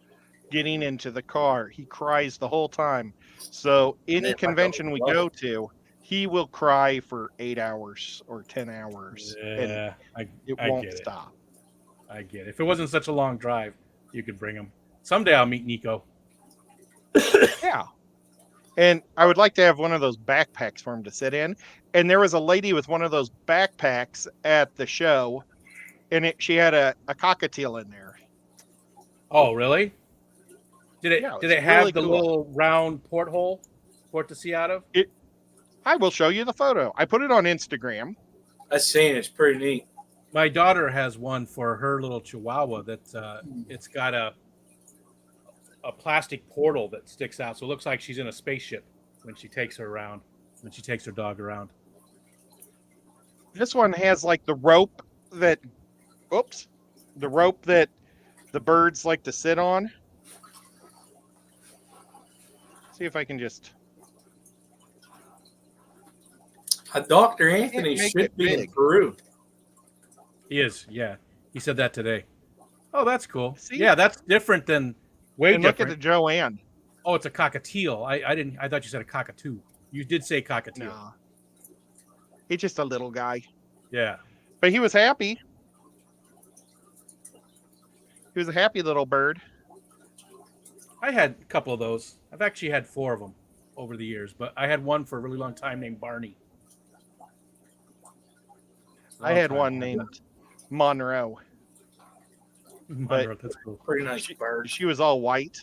getting into the car. He cries the whole time. So any Man, convention we love go to, he will cry for 8 hours or 10 hours. And Yeah, it I won't get it. stop. I get it. If it wasn't such a long drive, you could bring him. Someday I'll meet Nico. Yeah. And I would like to have one of those backpacks for him to sit in. And there was a lady with one of those backpacks at the show, and she had a cockatiel in there. Oh, really? Did Yeah, it it's have really the cool. little round porthole for it to see out of? I will show you the photo. I put it on Instagram. I seen it. It's pretty neat. My daughter has one for her little Chihuahua that it's got a plastic portal that sticks out, so it looks like she's in a spaceship when she takes her dog around. This one has like the rope that the birds like to sit on. See if I can just Dr. Anthony make should it be in big. Peru. He is, yeah. He said that today. Oh, that's cool. See? Yeah, that's different than way and look different. at the Joanne. Oh, it's a cockatiel. I thought you said a cockatoo. You did say cockatiel. No. He's just a little guy. Yeah. But he was happy. He was a happy little bird. I had a couple of those. I've actually had 4 of them over the years, but I had one for a really long time named Barney. I had one named Monroe. Monroe, that's cool. Pretty nice bird. She was all white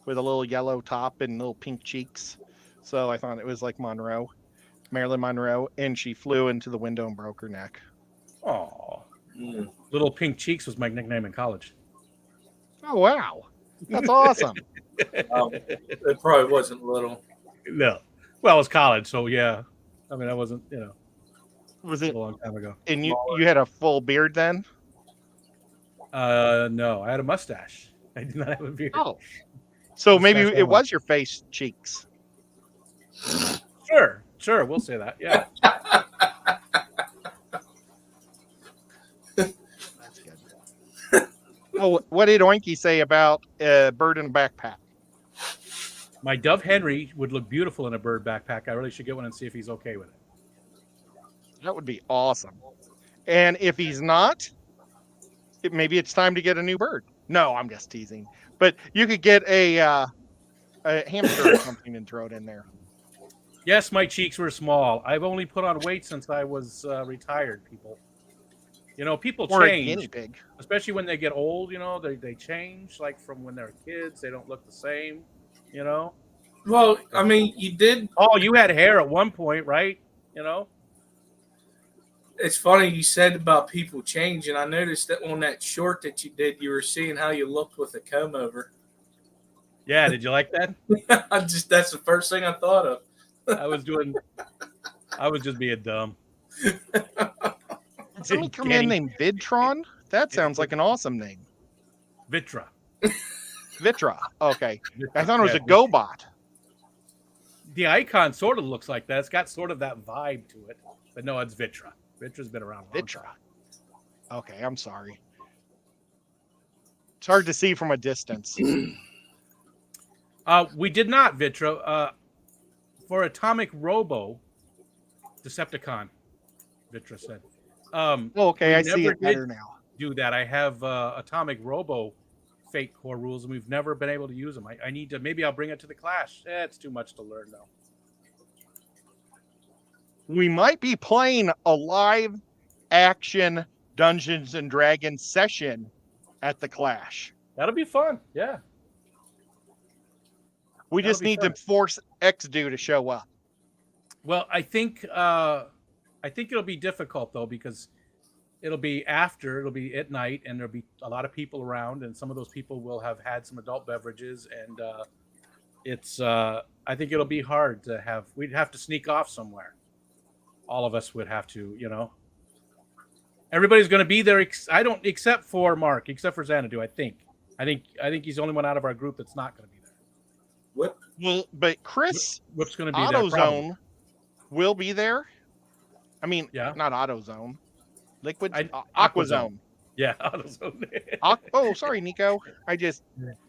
with a little yellow top and little pink cheeks. So I thought it was like Monroe, Marilyn Monroe, and she flew into the window and broke her neck. Oh, Mm. Little Pink Cheeks was my nickname in college. Oh, wow. That's awesome. It probably wasn't little. No, well, it was college, so yeah. I mean, I wasn't, Was a it? long time ago. And you had a full beard then? No, I had a mustache. I did not have a beard. Oh. So maybe Mustache it only. was your face cheeks. Sure, we'll say that. Yeah. That's good. Oh, what did Oinky say about a bird in a backpack? My Dove Henry would look beautiful in a bird backpack. I really should get one and see if he's okay with it. That would be awesome. And if he's not, maybe it's time to get a new bird. No, I'm just teasing. But you could get a hamster or something and throw it in there. Yes, my cheeks were small. I've only put on weight since I was retired, people. People Or a guinea change, pig. especially when they get old, they change, like from when they're kids. They don't look the same, Well, I mean, you did. Oh, you had hair at one point, right? It's funny you said about people changing. I noticed that on that short that you did, you were seeing how you looked with a comb over. Yeah, did you like that? That's the first thing I thought of. I was just being dumb. Did somebody come in named Vidtron That sounds like an awesome name. Vitra. Vitra. Okay. I Vitra, thought it was yeah, a GoBot. The icon sort of looks like that. It's got sort of that vibe to it. But no, it's Vitra. Vitra's been around a long Vitra. time. Okay, I'm sorry. It's hard to see from a distance. We did not, Vitra. For Atomic Robo, Decepticon, Vitra said. Okay, we I see never it better now. do that. I have Atomic Robo Fate Core rules, and we've never been able to use them. I need to. Maybe I'll bring it to the clash. It's too much to learn, though. We might be playing a live action Dungeons and Dragons session at the Clash. That'll be fun. Yeah. We That'll just be need fun. to force Xdo to show up. Well, I think it'll be difficult though because it'll be at night, and there'll be a lot of people around, and some of those people will have had some adult beverages, and I think it'll be hard to have. We'd have to sneak off somewhere. All of us would have to, Everybody's going to be there. Except for Mark, except for Xanadu. I think he's the only one out of our group that's not going to be there. Whip. Well, but Chris Whip's going to be there. Probably. AutoZone will be there. I mean, Yeah. not AutoZone. Liquid Aquazone. Aquazone. Yeah. AutoZone. Oh, sorry, Nico. I just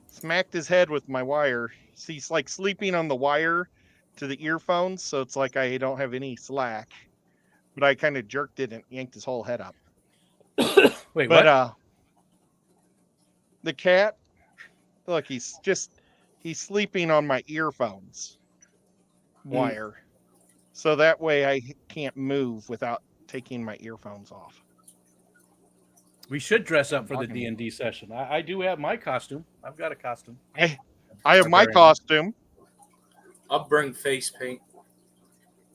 smacked his head with my wire. He's like sleeping on the wire to the earphones, so it's like I don't have any slack. But I kind of jerked it and yanked his whole head up. Wait, But what? The cat, look, he's sleeping on my earphones wire. So that way I can't move without taking my earphones off. We should dress up for the talking. D&D session. I do have my costume. I've got a costume. I have my Very costume I'll bring face paint.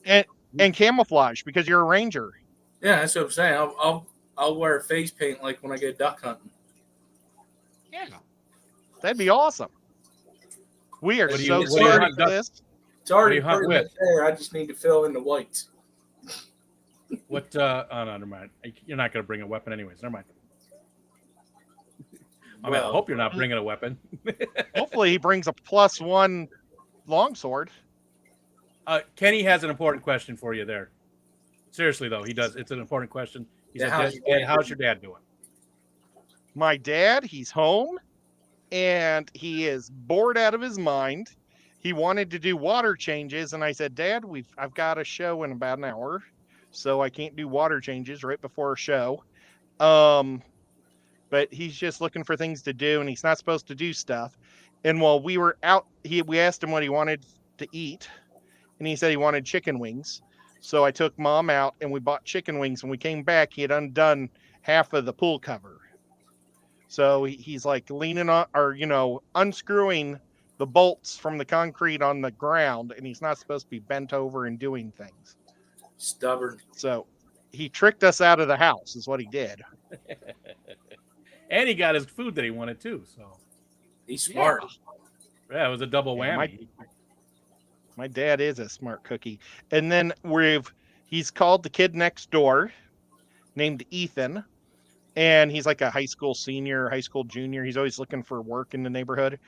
and camouflage because you're a ranger. Yeah, that's what I'm saying. I'll wear face paint like when I get duck hunting. Yeah. That'd be awesome. We are What do you- so what do you sorry hunt for duck- this. It's already What do you hunt pretty much there. I just need to fill in the whites. What? Oh, no, never mind. You're not going to bring a weapon anyways. Never mind. I Well, hope you're not bringing a weapon. Hopefully he brings a +1 longsword. Kenny has an important question for you there. Seriously, though, he does. It's an important question. He Yeah, said, how's "Dad, your dad how's your dad doing?" My dad, he's home and he is bored out of his mind. He wanted to do water changes, and I said, Dad, I've got a show in about an hour, so I can't do water changes right before a show. But he's just looking for things to do, and he's not supposed to do stuff. And while we were out, we asked him what he wanted to eat, and he said he wanted chicken wings. So I took Mom out, and we bought chicken wings. When we came back, he had undone half of the pool cover. So he's like leaning on, or, unscrewing the bolts from the concrete on the ground, and he's not supposed to be bent over and doing things. Stubborn. So he tricked us out of the house, is what he did. And he got his food that he wanted too. So He's smart. yeah, it was a double Yeah, whammy. My dad is a smart cookie. And then he's called the kid next door, named Ethan, and he's like a high school senior, high school junior. He's always looking for work in the neighborhood.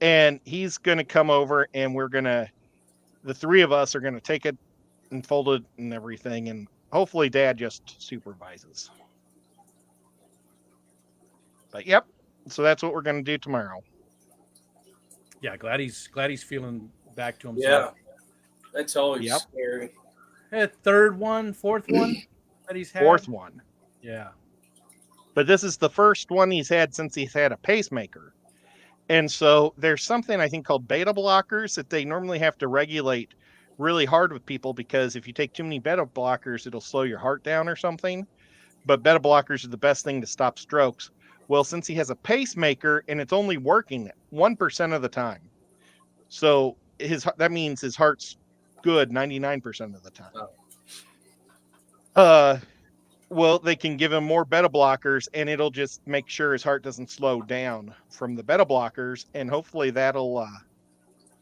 And he's going to come over, and the three of us are going to take it and fold it and everything. And hopefully Dad just supervises. But yep. So that's what we're going to do tomorrow. Yeah, glad he's feeling back to Yeah. himself. That's always Yep. scary. Third one, fourth one that he's had. Fourth one. Yeah. But this is the first one he's had since he's had a pacemaker. And so there's something I think called beta blockers that they normally have to regulate really hard with people, because if you take too many beta blockers, it'll slow your heart down or something. But beta blockers are the best thing to stop strokes. Well, since he has a pacemaker and it's only working 1% of the time, so that means his heart's good 99% of the time. Well, they can give him more beta blockers, and it'll just make sure his heart doesn't slow down from the beta blockers, and hopefully that'll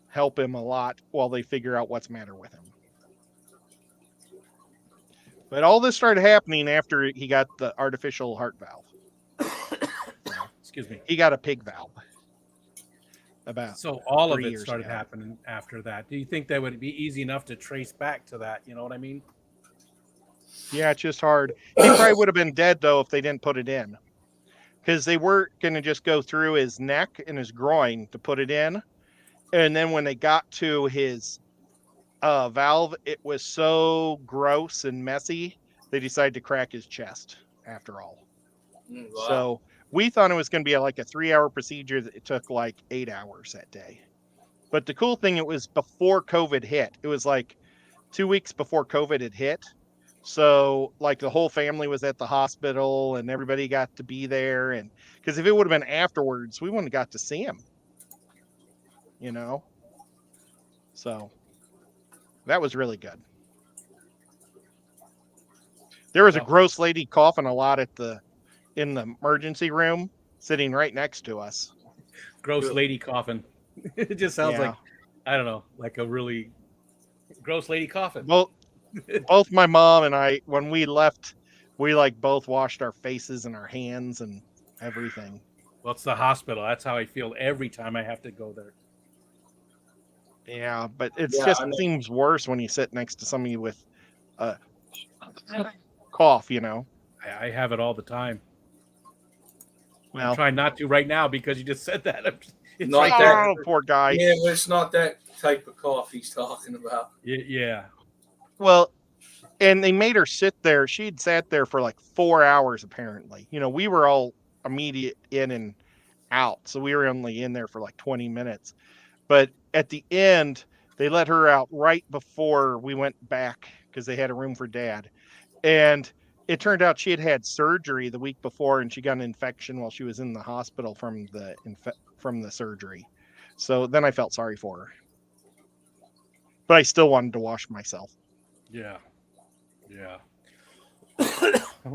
help him a lot while they figure out what's the matter with him. But all this started happening after he got the artificial heart valve. Excuse me. He got a pig valve. About So all of 3 it years started ago. happening after that. Do you think that would be easy enough to trace back to that? You know what I mean? Yeah, it's just hard. He probably would have been dead though if they didn't put it in, because they were going to just go through his neck and his groin to put it in, and then when they got to his valve, it was so gross and messy. They decided to crack his chest after all. Wow. So we thought it was going to be like a 3-hour procedure. That it took like 8 hours that day. But the cool thing, it was before COVID hit. It was like 2 weeks before COVID had hit. So like the whole family was at the hospital and everybody got to be there. And because if it would have been afterwards, we wouldn't have got to see him, you know? So that was really good. There was a Well- gross lady coughing a lot in the emergency room, sitting right next to us. Gross Good. lady coffin. It just sounds Yeah. like, I don't know, like a really gross lady coffin. Well, both my mom and I, when we left, we like both washed our faces and our hands and everything. Well, it's the hospital. That's how I feel every time I have to go there. Yeah, but it Yeah, just I know. seems worse when you sit next to somebody with a cough, you know. I have it all the time. I'm Well, trying not to right now because you just said that. It's Not right that- there. oh, poor guy. Yeah, but it's not that type of cough he's talking about. Yeah. Well, and they made her sit there. She'd sat there for like 4 hours, apparently. You know, we were all immediate in and out. So we were only in there for like 20 minutes. But at the end, they let her out right before we went back because they had a room for dad. And it turned out she had had surgery the week before and she got an infection while she was in the hospital from the surgery. So then I felt sorry for her. But I still wanted to wash myself. Yeah.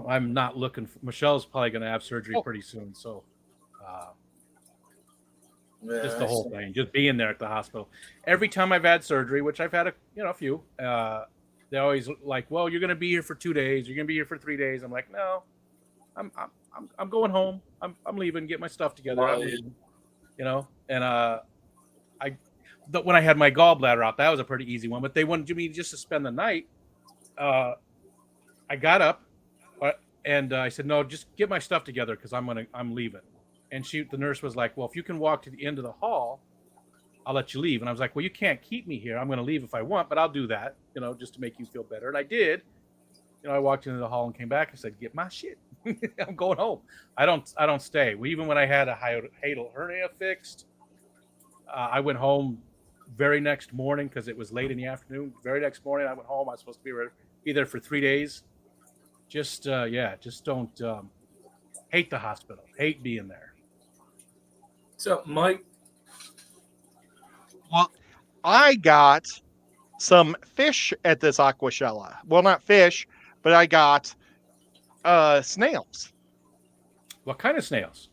I'm not looking for, Michelle's probably going to have surgery pretty soon. So Yeah, just the whole thing, just being there at the hospital. Every time I've had surgery, which I've had a few, they always like, well, you're going to be here for 2 days. You're going to be here for 3 days. I'm like, no, I'm going home. I'm leaving, get my stuff together. I'm Right. leaving, and when I had my gallbladder out, that was a pretty easy one, but they wanted me just to spend the night. I got up and I said, no, just get my stuff together because I'm leaving. And the nurse was like, well, if you can walk to the end of the hall, I'll let you leave. And I was like, well, you can't keep me here. I'm going to leave if I want, but I'll do that, just to make you feel better. And I did. I walked into the hall and came back and said, get my shit. I'm going home. I don't stay. Even when I had a hiatal hernia fixed, I went home very next morning because it was late in the afternoon. Very next morning, I went home. I was supposed to be there for 3 days. Just don't hate the hospital. Hate being there. So, Mike, Well, I got some fish at this Aquashella. Well, not fish, but I got snails. What kind of snails?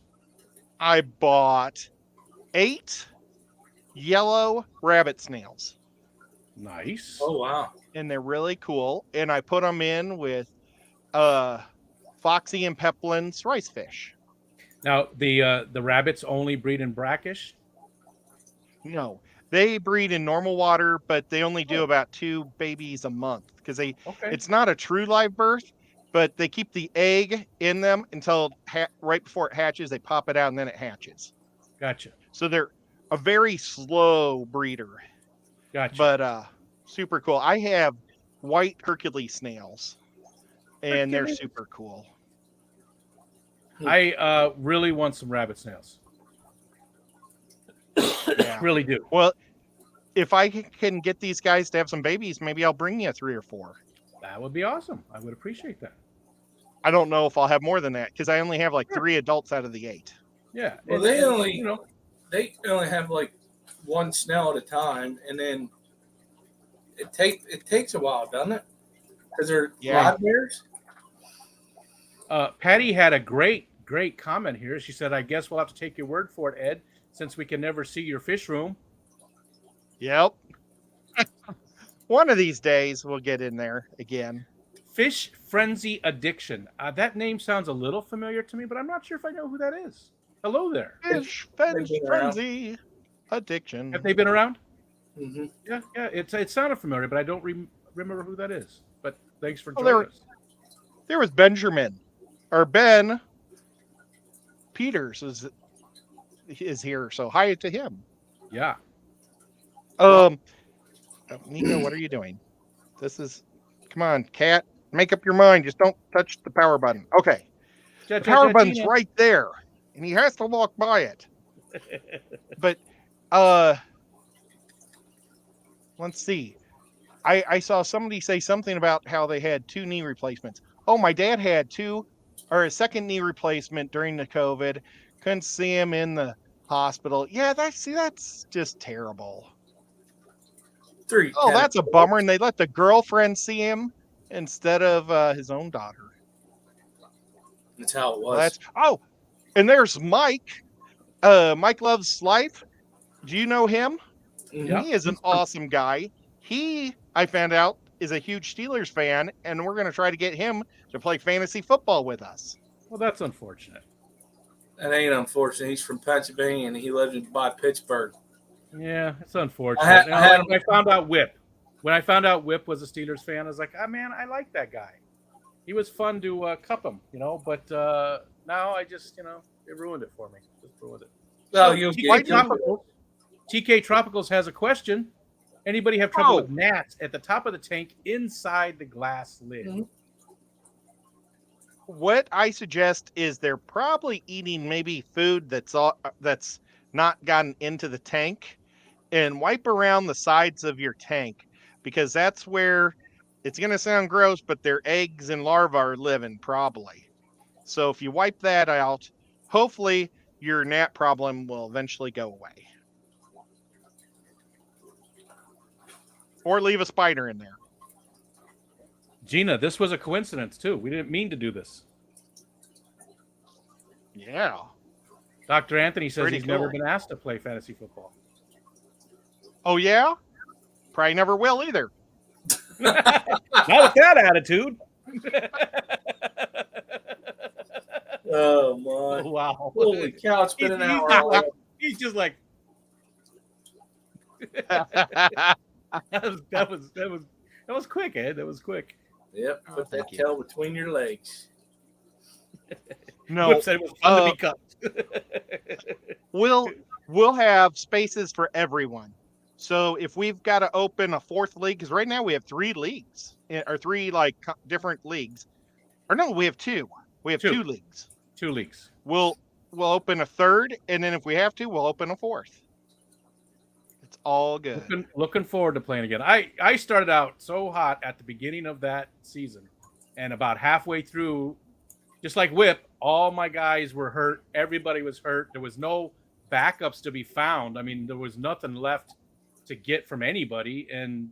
I bought 8 yellow rabbit snails, Nice. oh wow, and they're really cool. And I put them in with Foxy and Peplin's rice fish. Now the rabbits only breed in brackish. No, they breed in normal water, but they only do about 2 babies a month because Okay. it's not a true live birth, but they keep the egg in them until right before it hatches. They pop it out and then it hatches. Gotcha. So they're a very slow breeder, Gotcha. but super cool. I have white Hercules snails, and they're Hercules? super cool. I really want some rabbit snails. Yeah. Really do. Well, if I can get these guys to have some babies, maybe I'll bring you 3 or 4. That would be awesome. I would appreciate that. I don't know if I'll have more than that because I only have like 3 adults out of the 8. Yeah. Well, And- they and, only they only have like one snail at a time, and then it takes a while, doesn't it? Because they're Yeah. live bears. Patty had a great comment here. She said, I guess we'll have to take your word for it, Ed, since we can never see your fish room. Yep. One of these days we'll get in there again. Fish Frenzy Addiction. That name sounds a little familiar to me, but I'm not sure if I know who that is. Hello there. Fish They've been around. frenzy addiction. Have they been around? Mm-hmm. Yeah, yeah. It sounded familiar, but I don't remember who that is. But thanks for Oh, joining us. There was Benjamin, or Ben Peters is here. So hi to him. Yeah. Nico, what are you doing? Come on, cat. Make up your mind. Just don't touch the power button. Okay. The power button's right there, and he has to walk by it. But let's see. I saw somebody say something about how they had 2 knee replacements. Oh, my dad had a second knee replacement during the COVID. Couldn't see him in the hospital. Yeah, that's just terrible. 3. Oh, that's a bummer. And they let the girlfriend see him instead of his own daughter. That's how it was. And there's Mike. Mike Loves Life. Do you know him? Mhm. He is an awesome guy. He, I found out, is a huge Steelers fan, and we're going to try to get him to play fantasy football with us. Well, that's unfortunate. That ain't unfortunate. He's from Pennsylvania and he lives by Pittsburgh. Yeah, it's unfortunate. When I found out Whip was a Steelers fan, I was like, man, I like that guy. He was fun to cup him, but now I just, it ruined it for me. Just ruined it. Well, So, you'll TK, get TK Tropicals has a question. Anybody have trouble with gnats at the top of the tank inside the glass lid? Mhm. What I suggest is they're probably eating maybe food that's not gotten into the tank, and wipe around the sides of your tank, because that's where it's going to sound gross, but their eggs and larvae are living probably. So if you wipe that out, hopefully your gnat problem will eventually go away. Or leave a spider in there. Gina, this was a coincidence too. We didn't mean to do this. Yeah. Dr. Anthony says Pretty he's never cool. been asked to play fantasy football. Oh, yeah? Probably never will either. Not with that attitude. Oh, my. Wow. Holy cow, it's been an hour He's already. He's just like that was quick, Ed. That was quick. Yep, Oh, put that thank you. tail between your legs. No, Whip said it was fun to be cut. we'll have spaces for everyone. So if we've got to open a 4th league, because right now we have 3 leagues, or 3 different leagues. Or no, we have 2. We have 2 leagues. 2 leagues. We'll open a 3rd, and then if we have to, we'll open a 4th. It's all good. Looking forward to playing again. I started out so hot at the beginning of that season, and about halfway through, just like Whip, all my guys were hurt. Everybody was hurt. There was no backups to be found. I mean, there was nothing left to get from anybody, and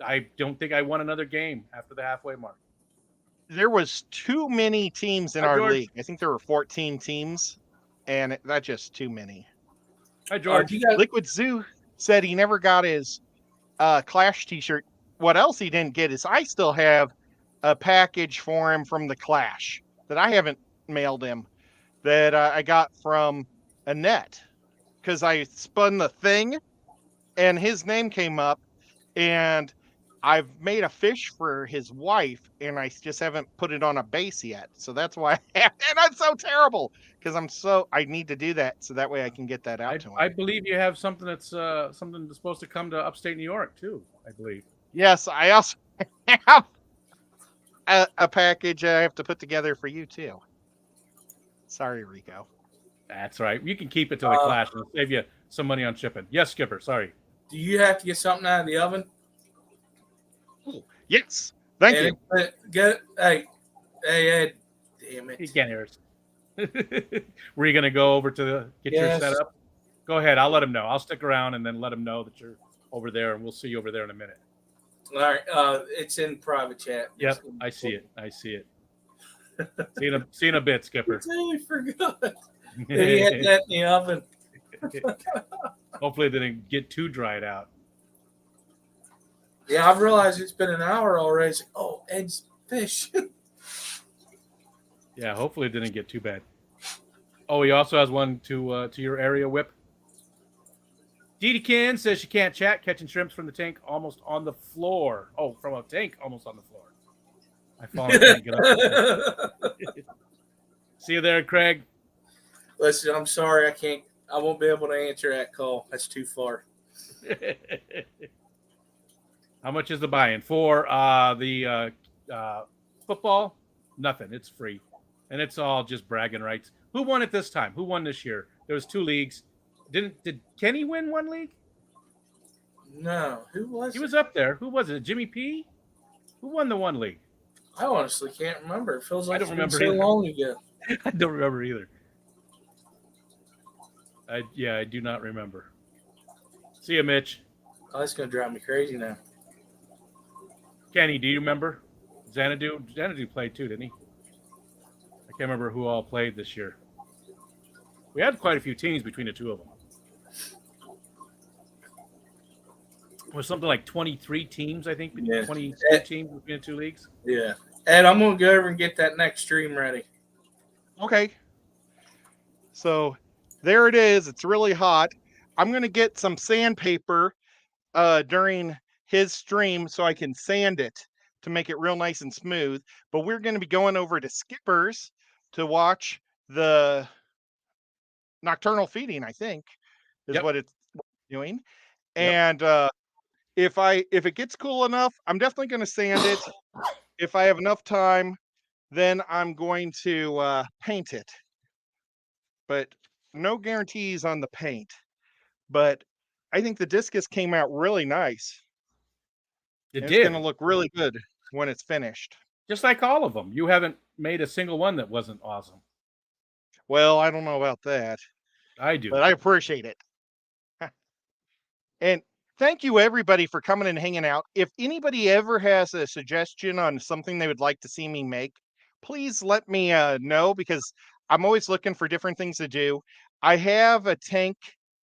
I don't think I won another game after the halfway mark. There was too many teams in Hi, our George. league. I think there were 14 teams, and that's just too many. Hi, George. You guys, Liquid Zoo said he never got his Clash t-shirt. What else he didn't get is I still have a package for him from the Clash that I haven't mailed him, that I got from Annette, because I spun the thing and his name came up, and I've made a fish for his wife, and I just haven't put it on a base yet. So that's why, and that's so terrible, because I need to do that so that way I can get that out to him. I believe you have something that's supposed to come to upstate New York too. I believe. Yes, I also have a package I have to put together for you too. Sorry, Rico. That's right. You can keep it to the Clash and save you some money on shipping. Yes, Skipper. Sorry. do you have to get something out of the oven? Yes, thank you. Hey, Ed. Damn You it. can't hear us. Were you going to go over to get your Yes. setup? Go ahead. I'll let him know. I'll stick around and then let him know that you're over there, and we'll see you over there in a minute. All right. It's in private chat. Yep, I see it. See you in a bit, I Skipper. totally forgot. He had that in the oven. Hopefully, it didn't get too dried out. Yeah, I've realized it's been an hour already. It's like, oh, Ed's fish. Yeah, hopefully, it didn't get too bad. Oh, he also has one to your area, Whip. Dedekin says she can't chat, catching shrimps from the tank almost on the floor. Oh, from a tank almost on the floor. I fall and can't get up. See you there, Craig. Listen, I'm sorry, I won't be able to answer that call. That's too far. How much is the buy-in for the football? Nothing. It's free, and it's all just bragging rights. Who won it this time? Who won this year? There was 2 leagues. Did Kenny win one league? No, who was He it? was up there. Who was it? Jimmy P? Who won the one league? I honestly can't remember. It feels like don't it's been remember so either. long ago. I don't remember either. I do not remember. See you, Mitch. Oh, that's gonna drive me crazy now. Kenny, do you remember? Xanadu played too, didn't he? I can't remember who all played this year. We had quite a few teams between the two of them. It was something like 23 teams, I think. Yeah. 22 teams between the 2 leagues. Yeah. Ed, I'm gonna go over and get that next stream ready. Okay. So there it is. It's really hot. I'm going to get some sandpaper during his stream so I can sand it to make it real nice and smooth. But we're going to be going over to Skipper's to watch the nocturnal feeding, I think, is Yep. what it's doing. Yep. And if it gets cool enough, I'm definitely going to sand it. If I have enough time, then I'm going to paint it. But no guarantees on the paint. But I think the discus came out really nice. It It's did. going to look really good when it's finished. Just like all of them. You haven't made a single one that wasn't awesome. Well, I don't know about that, I do. but I appreciate it. And thank you everybody for coming and hanging out. If anybody ever has a suggestion on something they would like to see me make, please let me know, because I'm always looking for different things to do. I have a tank,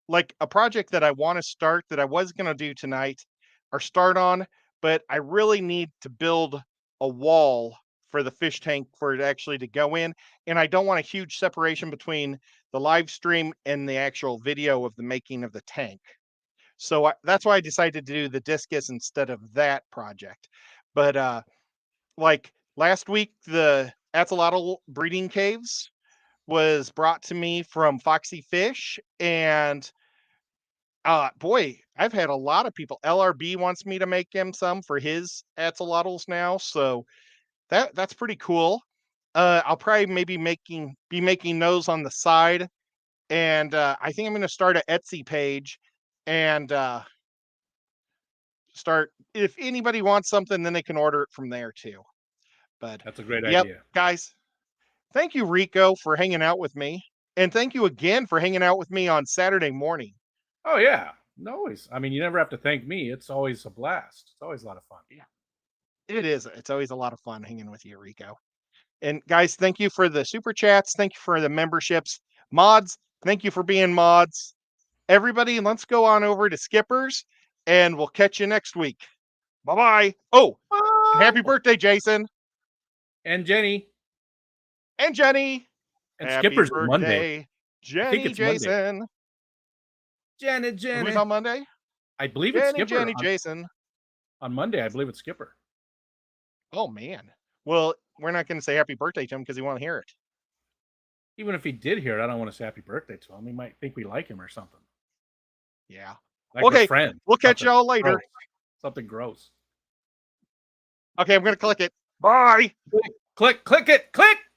like a project that I want to start that I was going to do tonight or start on, but I really need to build a wall for the fish tank for it actually to go in. And I don't want a huge separation between the live stream and the actual video of the making of the tank. So that's why I decided to do the discus instead of that project. But like last week, the axolotl breeding caves was brought to me from Foxy Fish, and boy, I've had a lot of people. LRB wants me to make him some for his axolotls now, so that's pretty cool. I'll probably maybe be making those on the side, and I think I'm going to start an Etsy page and start. If anybody wants something, then they can order it from there too. But That's a great yep, idea. guys, thank you, Rico, for hanging out with me, and thank you again for hanging out with me on Saturday morning. Oh, yeah. Always. I mean, you never have to thank me. It's always a blast. It's always a lot of fun. Yeah. It is. It's always a lot of fun hanging with you, Rico. And guys, thank you for the super chats. Thank you for the memberships. Mods, thank you for being mods. Everybody, let's go on over to Skipper's, and we'll catch you next week. Bye-bye. Oh, and happy birthday, Jason. And Jenny. And Jenny. And Happy Skipper's birthday, Monday. Jenny, it's Monday. Jason. Janet, Who's on Monday? I believe it's Jenny, Skipper. Jenny, Jason. On Monday, I believe it's Skipper. Oh, man. Well, we're not going to say happy birthday to him because he won't hear it. Even if he did hear it, I don't want to say happy birthday to him. He might think we like him or something. Yeah. Like Okay, we're friends. We'll catch Something y'all later. gross. Something gross. Okay, I'm going to click it. Bye. Click it. Click.